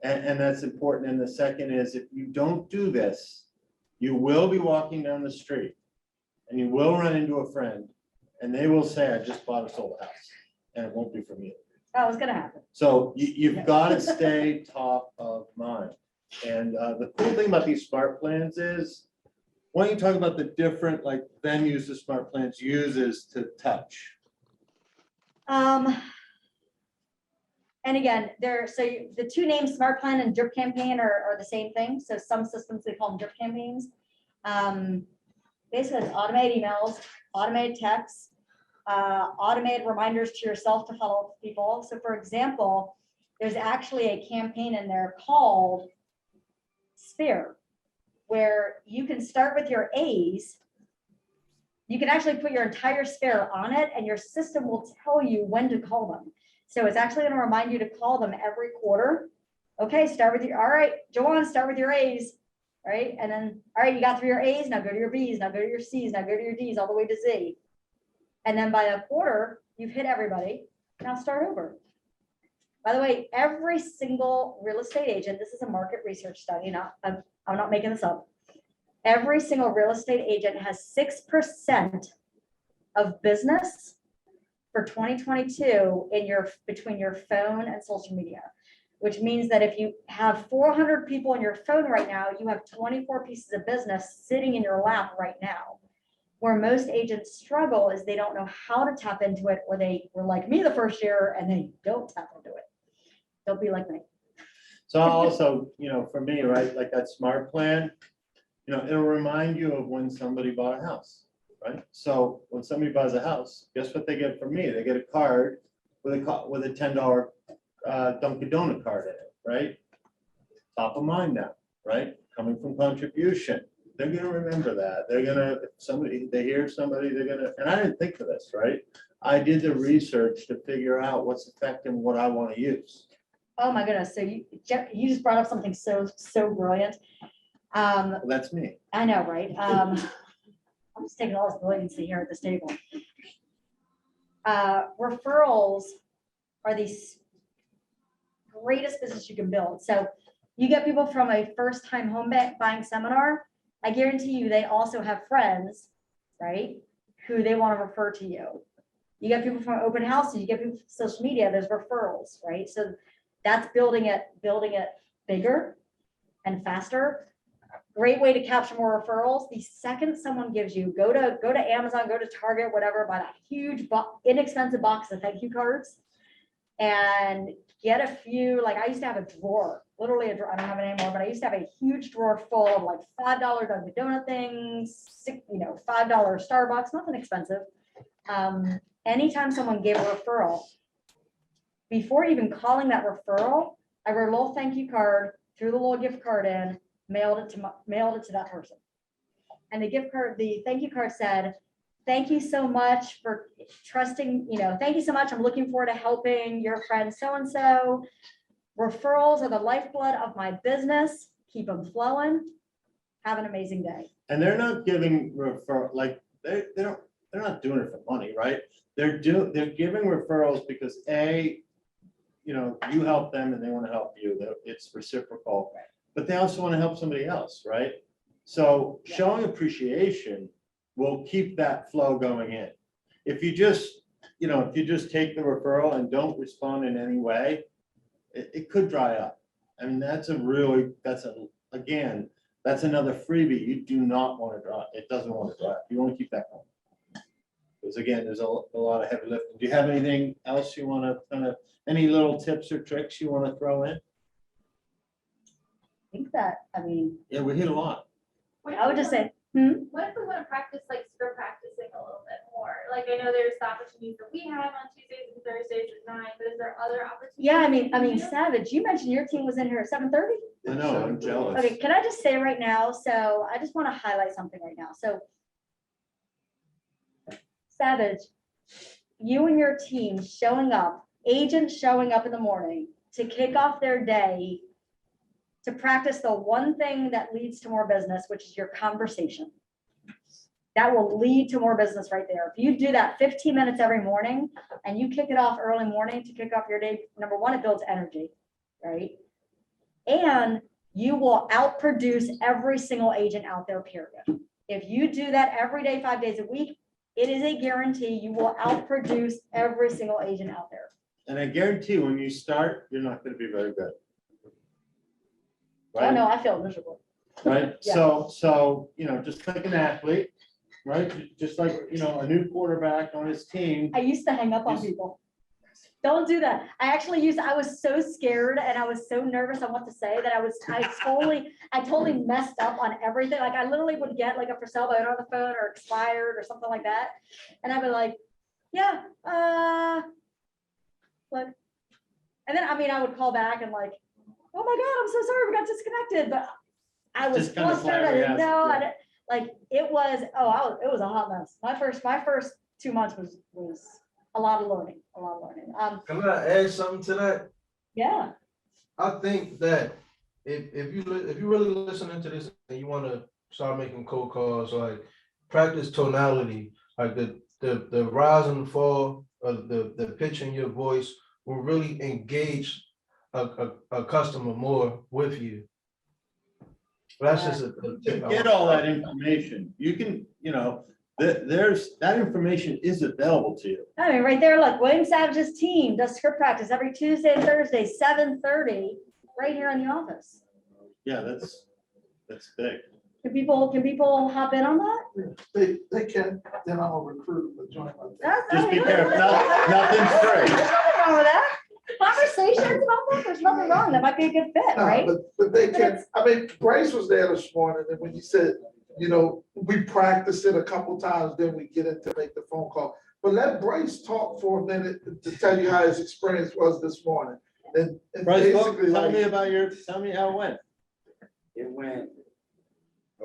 that's important. And the second is if you don't do this, you will be walking down the street and you will run into a friend and they will say, I just bought or sold a house, and it won't be from you. Oh, it's gonna happen. So you've got to stay top of mind. And the cool thing about these smart plans is, why don't you talk about the different like venues the smart plans uses to touch? And again, the 2 names, Smart Plan and Drip Campaign, are the same thing. So some systems, they call them drip campaigns. Basically, it's automated emails, automated texts, automated reminders to yourself to follow up with people. So for example, there's actually a campaign in there called Sphere, where you can start with your A's. You can actually put your entire Sphere on it and your system will tell you when to call them. So it's actually going to remind you to call them every quarter. Okay, start with all right, Joanne, start with your A's, right? And then, all right, you got through your A's, now go to your B's, now go to your C's, now go to your D's, all the way to Z. And then by a quarter, you've hit everybody. Now start over. By the way, every single real estate agent, this is a market research study, I'm not making this up. Every single real estate agent has 6% of business for 2022 between your phone and social media, which means that if you have 400 people in your phone right now, you have 24 pieces of business sitting in your lap right now. Where most agents struggle is they don't know how to tap into it, or they were like me the first year and they don't tap into it. Don't be like me. So also, for me, right, like that smart plan, it'll remind you of when somebody bought a house, right? So when somebody buys a house, guess what they get from me? They get a card with a $10 Dunkin' Donut card in it, right? Top of mind now, right? Coming from contribution. they're gonna remember that. They're gonna, if somebody, they hear somebody, they're gonna, and I didn't think of this, right? I did the research to figure out what's effective and what I want to use. Oh, my goodness. So you just brought up something so brilliant. Well, that's me. I know, right? I'm just taking all this brilliancy here at this table. Referrals are the greatest business you can build. So you get people from a first-time home buying seminar, I guarantee you, they also have friends, right? Who they want to refer to you. You get people from open houses, you get people from social media, there's referrals, right? So that's building it bigger and faster. Great way to capture more referrals. The second someone gives you, go to Amazon, go to Target, whatever, buy that huge inexpensive box of thank you cards and get a few. Like I used to have a drawer, literally a drawer. I don't have it anymore, but I used to have a huge drawer full of like $5 Dunkin' Donut things, $5 Starbucks, nothing expensive. Anytime someone gave a referral, before even calling that referral, I wrote a little thank you card, threw the little gift card in, mailed it to that person. And the thank you card said, thank you so much for trusting, thank you so much. I'm looking forward to helping your friend so-and-so. Referrals are the lifeblood of my business. Keep them flowing. Have an amazing day. And they're not giving like they're not doing it for money, right? They're giving referrals because you help them and they want to help you. It's reciprocal, but they also want to help somebody else, right? So showing appreciation will keep that flow going in. If you just take the referral and don't respond in any way, it could dry up. I mean, that's another freebie you do not want to dry. It doesn't want to dry up. You want to keep that going. Because again, there's a lot of heavy lifting. Do you have anything else you want to any little tips or tricks you want to throw in? Yeah, we hit a lot. I would just say, What if we want to practice like script practicing a little bit more? Like I know there's the opportunities that we have on Tuesdays and Thursdays at 9, but is there other opportunities? yeah, that you do? Savage, you mentioned your team was in here at 7:30. I know, I'm jealous. Okay, can I just say right now, so I just want to highlight something right now. So Savage, you and your team showing up, agents showing up in the morning to kick off their day, to practice the one thing that leads to more business, which is your conversation. That will lead to more business right there. If you do that 15 minutes every morning and you kick it off early morning to kick off your day, number one, it builds energy, right? And you will outproduce every single agent out there, period. If you do that every day, 5 days a week, it is a guarantee you will outproduce every single agent out there. And I guarantee when you start, you're not going to be very good. I know, I feel miserable. Right? Yeah. So, just like an athlete, right? Just like, a new quarterback on his team. I used to hang up on people. Don't do that. I was so scared and I was so nervous on what to say that I totally messed up on everything. Like I literally would get like a for sale by on the phone or expired or something like that. And I'd be like, yeah, like, and then, I would call back and like, oh my God, I'm so sorry, we got disconnected, but I was Just kind of flustered, I didn't know, flabbergasted, it was a hot mess. My first 2 months was a lot of learning. Can I add something to that? Yeah, I think that if you really listening to this and you want to start making cold calls, like practice tonality, like the rise and fall of the pitch in your voice will really engage a customer more with you. That's just a To get all that information, you can, there's that information is available to you. right there, like William Savage's team does script practice every Tuesday and Thursday, 7:30, right here in the office. Yeah, that's big. Can people hop in on that? They can, then I'm a recruiter for join my thing. Just be careful, nothing's free. There's nothing wrong with that. Conversations about that, there's nothing wrong. That might be a good fit, right? But they can, Bryce was there this morning, and when you said, we practice it a couple times, then we get in to make the phone call. But let Bryce talk for a minute to tell you how his experience was this morning. And Bryce, basically, tell me how it went. It went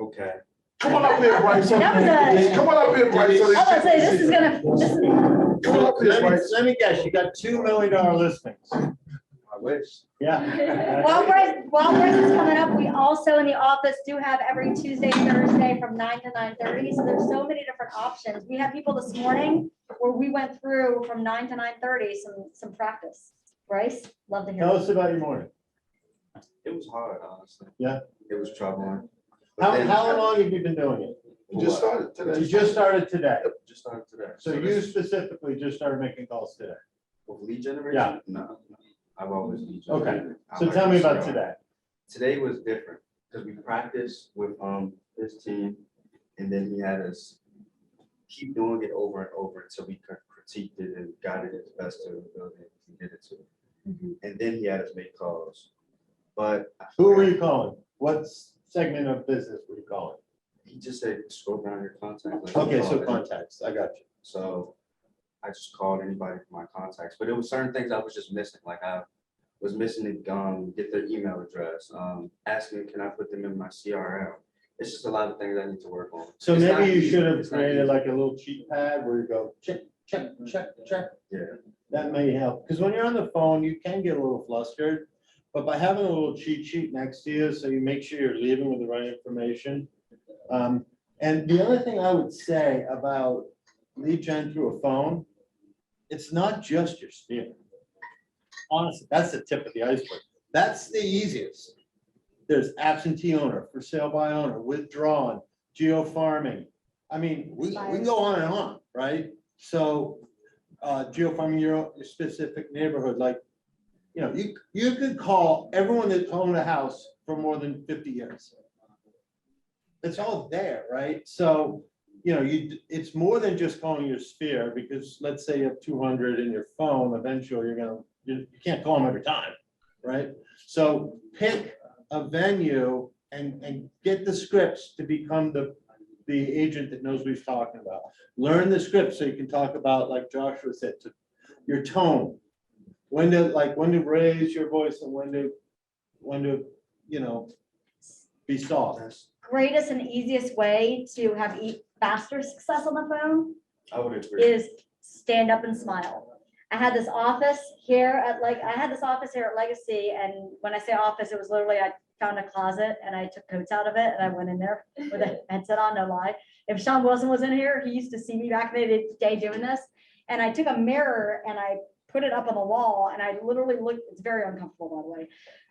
okay. Come on up here, Bryce. That was a- Come on up here, Bryce. so they I was gonna say, can this is gonna, this is, Come on up here, Bryce. Let me guess, you got $2 million listings. I wish. Yeah. while Bryce is coming up, we also in the office do have every Tuesday, Thursday from 9 to 9:30. So there's so many different options. We had people this morning where we went through from 9 to 9:30, some practice. Bryce, love to hear Tell it. us about your morning. It was hard, honestly. Yeah. It was troubling. But How then- long have you been doing it? You just started today. You just started today. Just started today. So you this- specifically just started making calls today. with lead generation? Yeah. No, I've always lead Okay. generated. I So like tell me about CR. today. Today was different because we practiced with his team, and then he had us keep doing it over and over until we critiqued it and got it as best to the ability we did it to. Mhm. And then he had us make calls. But Who were you calling? What segment of business were you calling? he just said, scroll down your contact list. Okay, so Call it. contacts, I got you. So I just called anybody from my contacts, but it was certain things I was just missing, like I was missing it, get their email address, asking, can I put them in my CRM? It's just a lot of things I need to work on. So It's not maybe you easy. should have It's not created easy. like a little cheat pad where you go, check, check, check, check. Yeah, That may help, because when you're on the phone, you can get a little flustered. But by having a little cheat sheet next to you, so you make sure you're leaving with the right information. And the other thing I would say about lead gen through a phone, it's not just your sphere. Honestly, that's the tip of the iceberg. That's the easiest. There's absentee owner, for sale by owner, withdrawn, geo farming. I mean, we can go on and on, right? So geo farming your specific neighborhood, like, you know, you could call everyone that owned a house for more than 50 years. It's all there, right? So, you know, it's more than just calling your sphere, because let's say you have 200 in your phone, eventually you can't call them every time, right? So pick a venue and get the scripts to become the agent that knows what he's talking about. Learn the script so you can talk about, like Joshua said, to your tone. When to raise your voice and when to, you know, be soft. Greatest and easiest way to have faster success on the phone I would agree. is stand up and smile. I had this office here at Legacy, and when I say office, it was literally, I found a closet and I took coats out of it and I went in there with a headset on, no lie. If Sean Wilson was in here, he used to see me back in the day doing this. And I took a mirror and I put it up on the wall and I literally looked, it's very uncomfortable, by the way.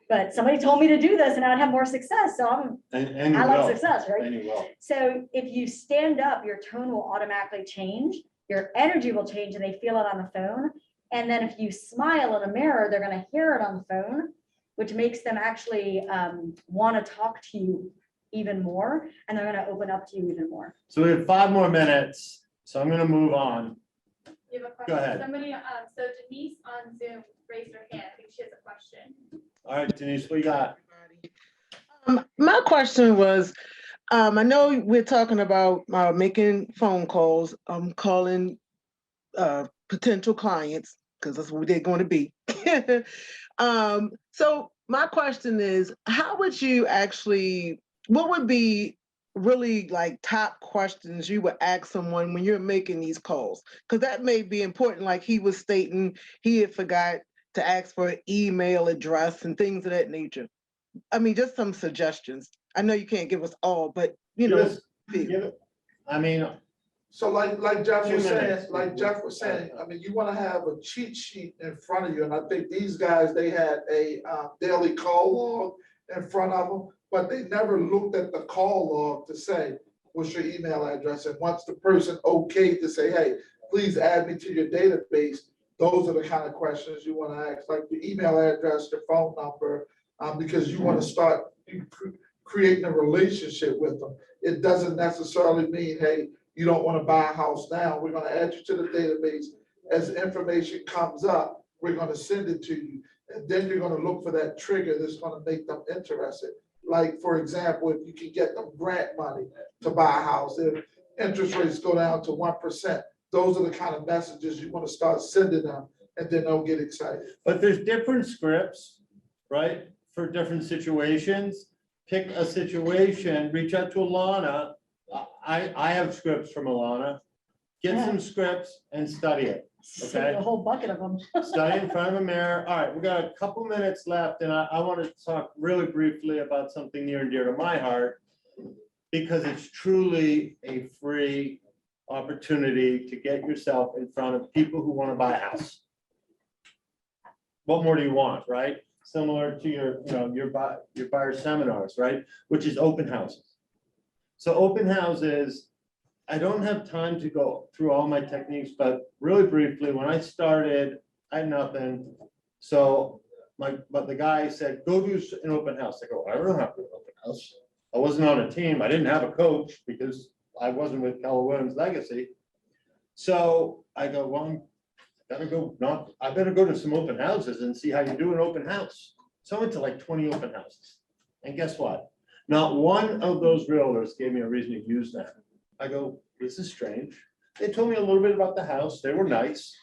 But somebody told me to do this and I'd have more success. So And you I love will. success, right? And you will. So if you stand up, your tone will automatically change, your energy will change, and they feel it on the phone. And then if you smile in a mirror, they're gonna hear it on the phone, which makes them actually wanna talk to you even more, and they're gonna open up to you even more. So we have 5 more minutes, so I'm gonna move on. You have a Go question? ahead. Somebody, so Denise on Zoom raised her hand. I think she has a question. All right, Denise, what you got? My question was, I know we're talking about making phone calls, calling potential clients, because that's what they're going to be. So my question is, how would you actually, what would be really like top questions you would ask someone when you're making these calls? Because that may be important, like he was stating, he had forgot to ask for an email address and things of that nature. I mean, just some suggestions. I know you can't give us all, but you know. Give it. I mean, So like Jeff 2 was saying, minutes. I mean, you wanna have a cheat sheet in front of you, and I think these guys, they had a daily call log in front of them, but they never looked at the call log to say, what's your email address? And once the person okayed to say, hey, please add me to your database, those are the kind of questions you wanna ask, like the email address, your phone number, because you wanna start creating a relationship with them. It doesn't necessarily mean, hey, you don't want to buy a house now, we're gonna add you to the database. As information comes up, we're gonna send it to you. And then you're gonna look for that trigger that's gonna make them interested. Like, for example, if you can get them grant money to buy a house, if interest rates go down to 1%, those are the kind of messages you wanna start sending them, and then they'll get excited. but there's different scripts, right? For different situations. Pick a situation, reach out to Ilana I have scripts from Ilana. Get some scripts and study it. Save a whole bucket of them. Study in front of a mirror. All right, we got a couple minutes left, and I want to talk really briefly about something near and dear to my heart, because it's truly a free opportunity to get yourself in front of people who want to buy a house. What more do you want, right? Similar to your, your buyer seminars, right? Which is open houses. So open houses, I don't have time to go through all my techniques, but really briefly, when I started, I had nothing. So but the guy said, go do an open house. I go, I don't have to do an open house. I wasn't on a team. I didn't have a coach because I wasn't with Keller Williams Legacy. So I go, well, I better go to some open houses and see how you do an open house. So I went to like 20 open houses. And guess what? Not one of those realtors gave me a reason to use that. I go, this is strange. They told me a little bit about the house. They were nice.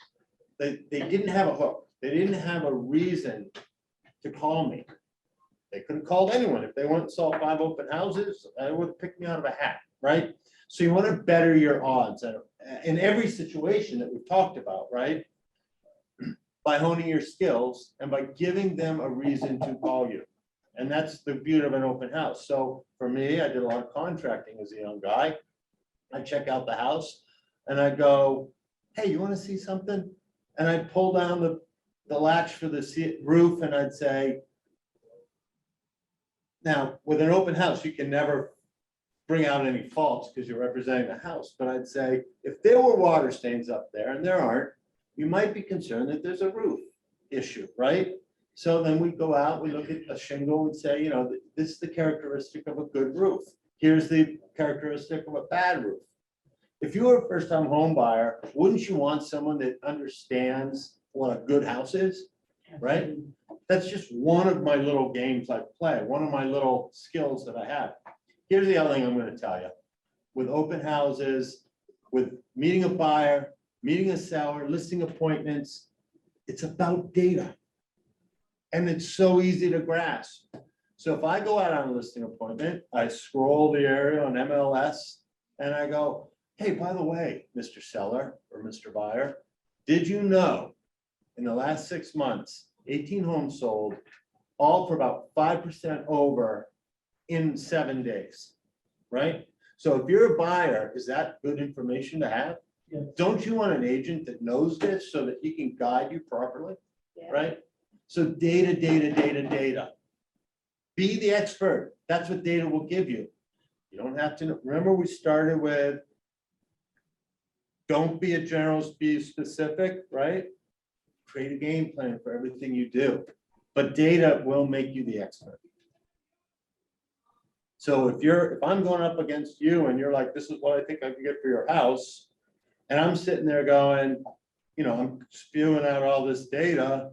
They didn't have a hook. They didn't have a reason to call me. They could have called anyone. If they went and saw 5 open houses, they would have picked me out of a hat, right? So you want to better your odds in every situation that we've talked about, right? By honing your skills and by giving them a reason to call you. And that's the beauty of an open house. So for me, I did a lot of contracting as a young guy. I check out the house and I go, hey, you want to see something? And I'd pull down the latch for the roof and I'd say, now with an open house, you can never bring out any faults because you're representing the house. But I'd say, if there were water stains up there, and there aren't, you might be concerned that there's a roof issue, right? So then we go out, we look at a shingle and say, this is the characteristic of a good roof. Here's the characteristic of a bad roof. If you were a first-time home buyer, wouldn't you want someone that understands what a good house is, right? That's just one of my little games I play, one of my little skills that I have. Here's the other thing I'm going to tell you. With open houses, with meeting a buyer, meeting a seller, listing appointments, it's about data. And it's so easy to grasp. So if I go out on a listing appointment, I scroll the area on MLS and I go, hey, by the way, Mr. Seller or Mr. Buyer, did you know in the last 6 months, 18 homes sold, all for about 5% over in 7 days, right? So if you're a buyer, is that good information to have? Yeah. Don't you want an agent that knows this so that he can guide you properly, right? So data. Be the expert. That's what data will give you. You don't have to, remember we started with, don't be a generalist, be specific, right? Create a game plan for everything you do. But data will make you the expert. So if I'm going up against you and you're like, this is what I think I can get for your house, and I'm sitting there going, I'm spewing out all this data,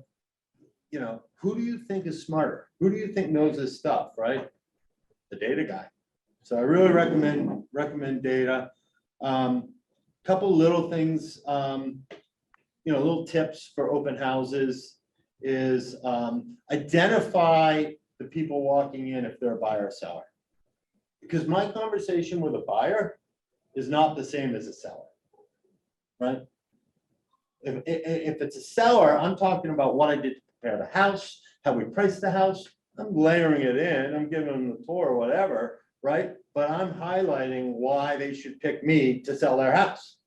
who do you think is smarter? Who do you think knows this stuff, right? The data guy. So I really recommend data. Couple little things, little tips for open houses is identify the people walking in if they're a buyer or seller. Because my conversation with a buyer is not the same as a seller, right? If it's a seller, I'm talking about what I did to prepare the house, how we priced the house. I'm layering it in, I'm giving them the tour or whatever, right? But I'm highlighting why they should pick me to sell their house.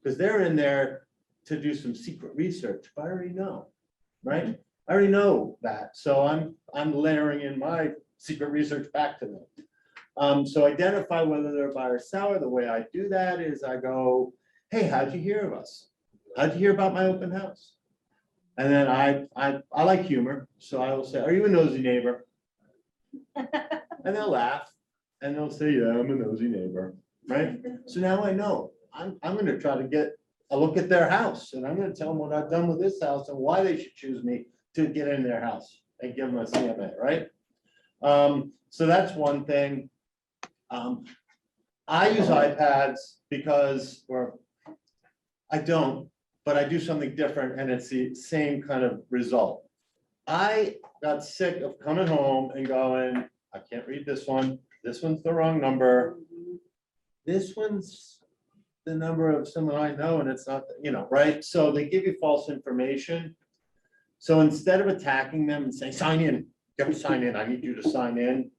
Because they're in there to do some secret research, but I already know, right? I already know that. So I'm layering in my secret research back to them. So identify whether they're a buyer or seller. The way I do that is I go, hey, how'd you hear of us? How'd you hear about my open house? And then I like humor. So I will say, are you a nosy neighbor? And they'll laugh and they'll say, yeah, I'm a nosy neighbor, right? So now I know I'm going to try to get a look at their house and I'm going to tell them what I've done with this house and why they should choose me to get in their house and give them a CMA, right? So that's one thing. I use iPads because, or I don't, but I do something different and it's the same kind of result. I got sick of coming home and going, I can't read this one. This one's the wrong number. this one's the number of someone I know, and it's not, you know, right? So they give you false information. So instead of attacking them and saying, sign in, you have to sign in, I need you to sign in,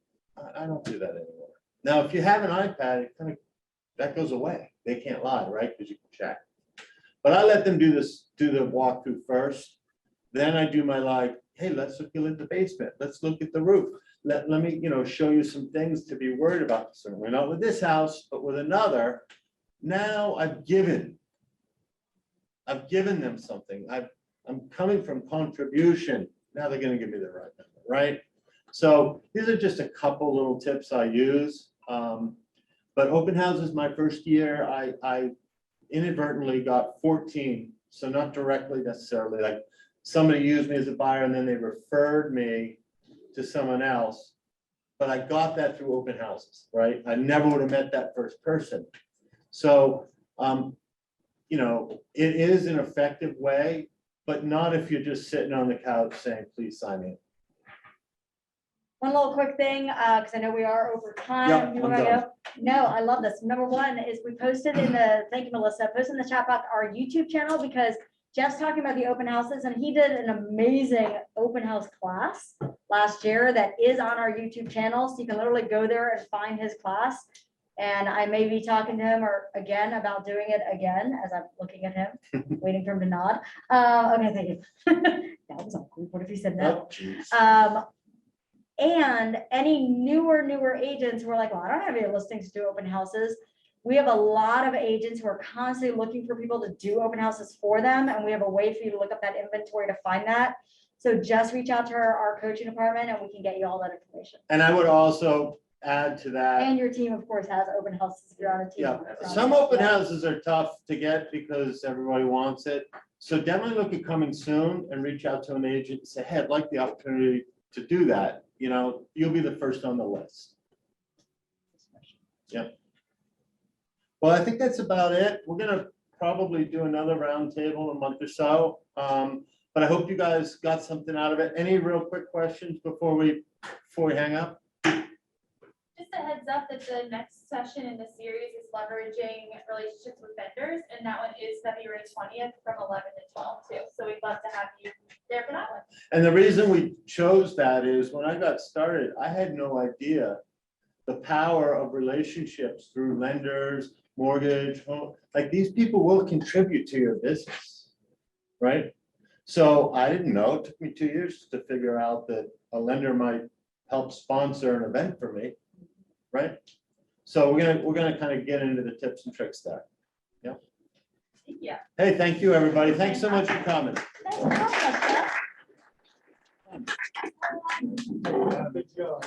I don't do that anymore. Now, if you have an iPad, it kind of, that goes away. They can't lie, right? Because you can check. But I let them do this, do the walkthrough first. Then I do my like, hey, let's look at the basement. Let's look at the roof. Let me, you know, show you some things to be worried about. Certainly not with this house, but with another. Now I've given them something. I'm coming from contribution. Now they're gonna give me the right number, right? So these are just a couple little tips I use. But open houses, my first year, I inadvertently got 14. So not directly necessarily, like somebody used me as a buyer and then they referred me to someone else. But I got that through open houses, right? I never would have met that first person. So, you know, it is an effective way, but not if you're just sitting on the couch saying, please sign in. One little quick thing, because I know we are over time. Yeah, People I'm gotta done. go. No, I love this. Number one is we posted in the, thank you, Melissa, posted in the chat box our YouTube channel because Jeff's talking about the open houses and he did an amazing open house class last year that is on our YouTube channel. So you can literally go there and find his class. And I may be talking to him or again about doing it again as I'm looking at him, waiting for him to nod. Okay, thank you. That was awkward. What if he said no? Oh, geez. And any newer agents who are like, well, I don't have any listings to do open houses. We have a lot of agents who are constantly looking for people to do open houses for them. And we have a way for you to look up that inventory to find that. So just reach out to our coaching department and we can get you all that information. And I would also add to that. And your team, of course, has open houses if you're on a team. Yeah, some open houses are tough to get because everybody wants it. So definitely look at coming soon and reach out to an agent and say, hey, I'd like the opportunity to do that. You know, you'll be the first on the list. Yep. Well, I think that's about it. We're gonna probably do another roundtable in a month or so. But I hope you guys got something out of it. Any real quick questions before we hang up? Just a heads up that the next session in the series is leveraging relationships with vendors, and that one is February 20th from 11 to 12 too. So we'd love to have you there for that one. And the reason we chose that is when I got started, I had no idea the power of relationships through lenders, mortgage, home, like these people will contribute to your business, right? So I didn't know, it took me 2 years to figure out that a lender might help sponsor an event for me, right? So we're gonna kind of get into the tips and tricks there. Yeah. Yeah. Hey, thank you, everybody. Thanks so much for coming. Thanks for having us, Jeff. Good job.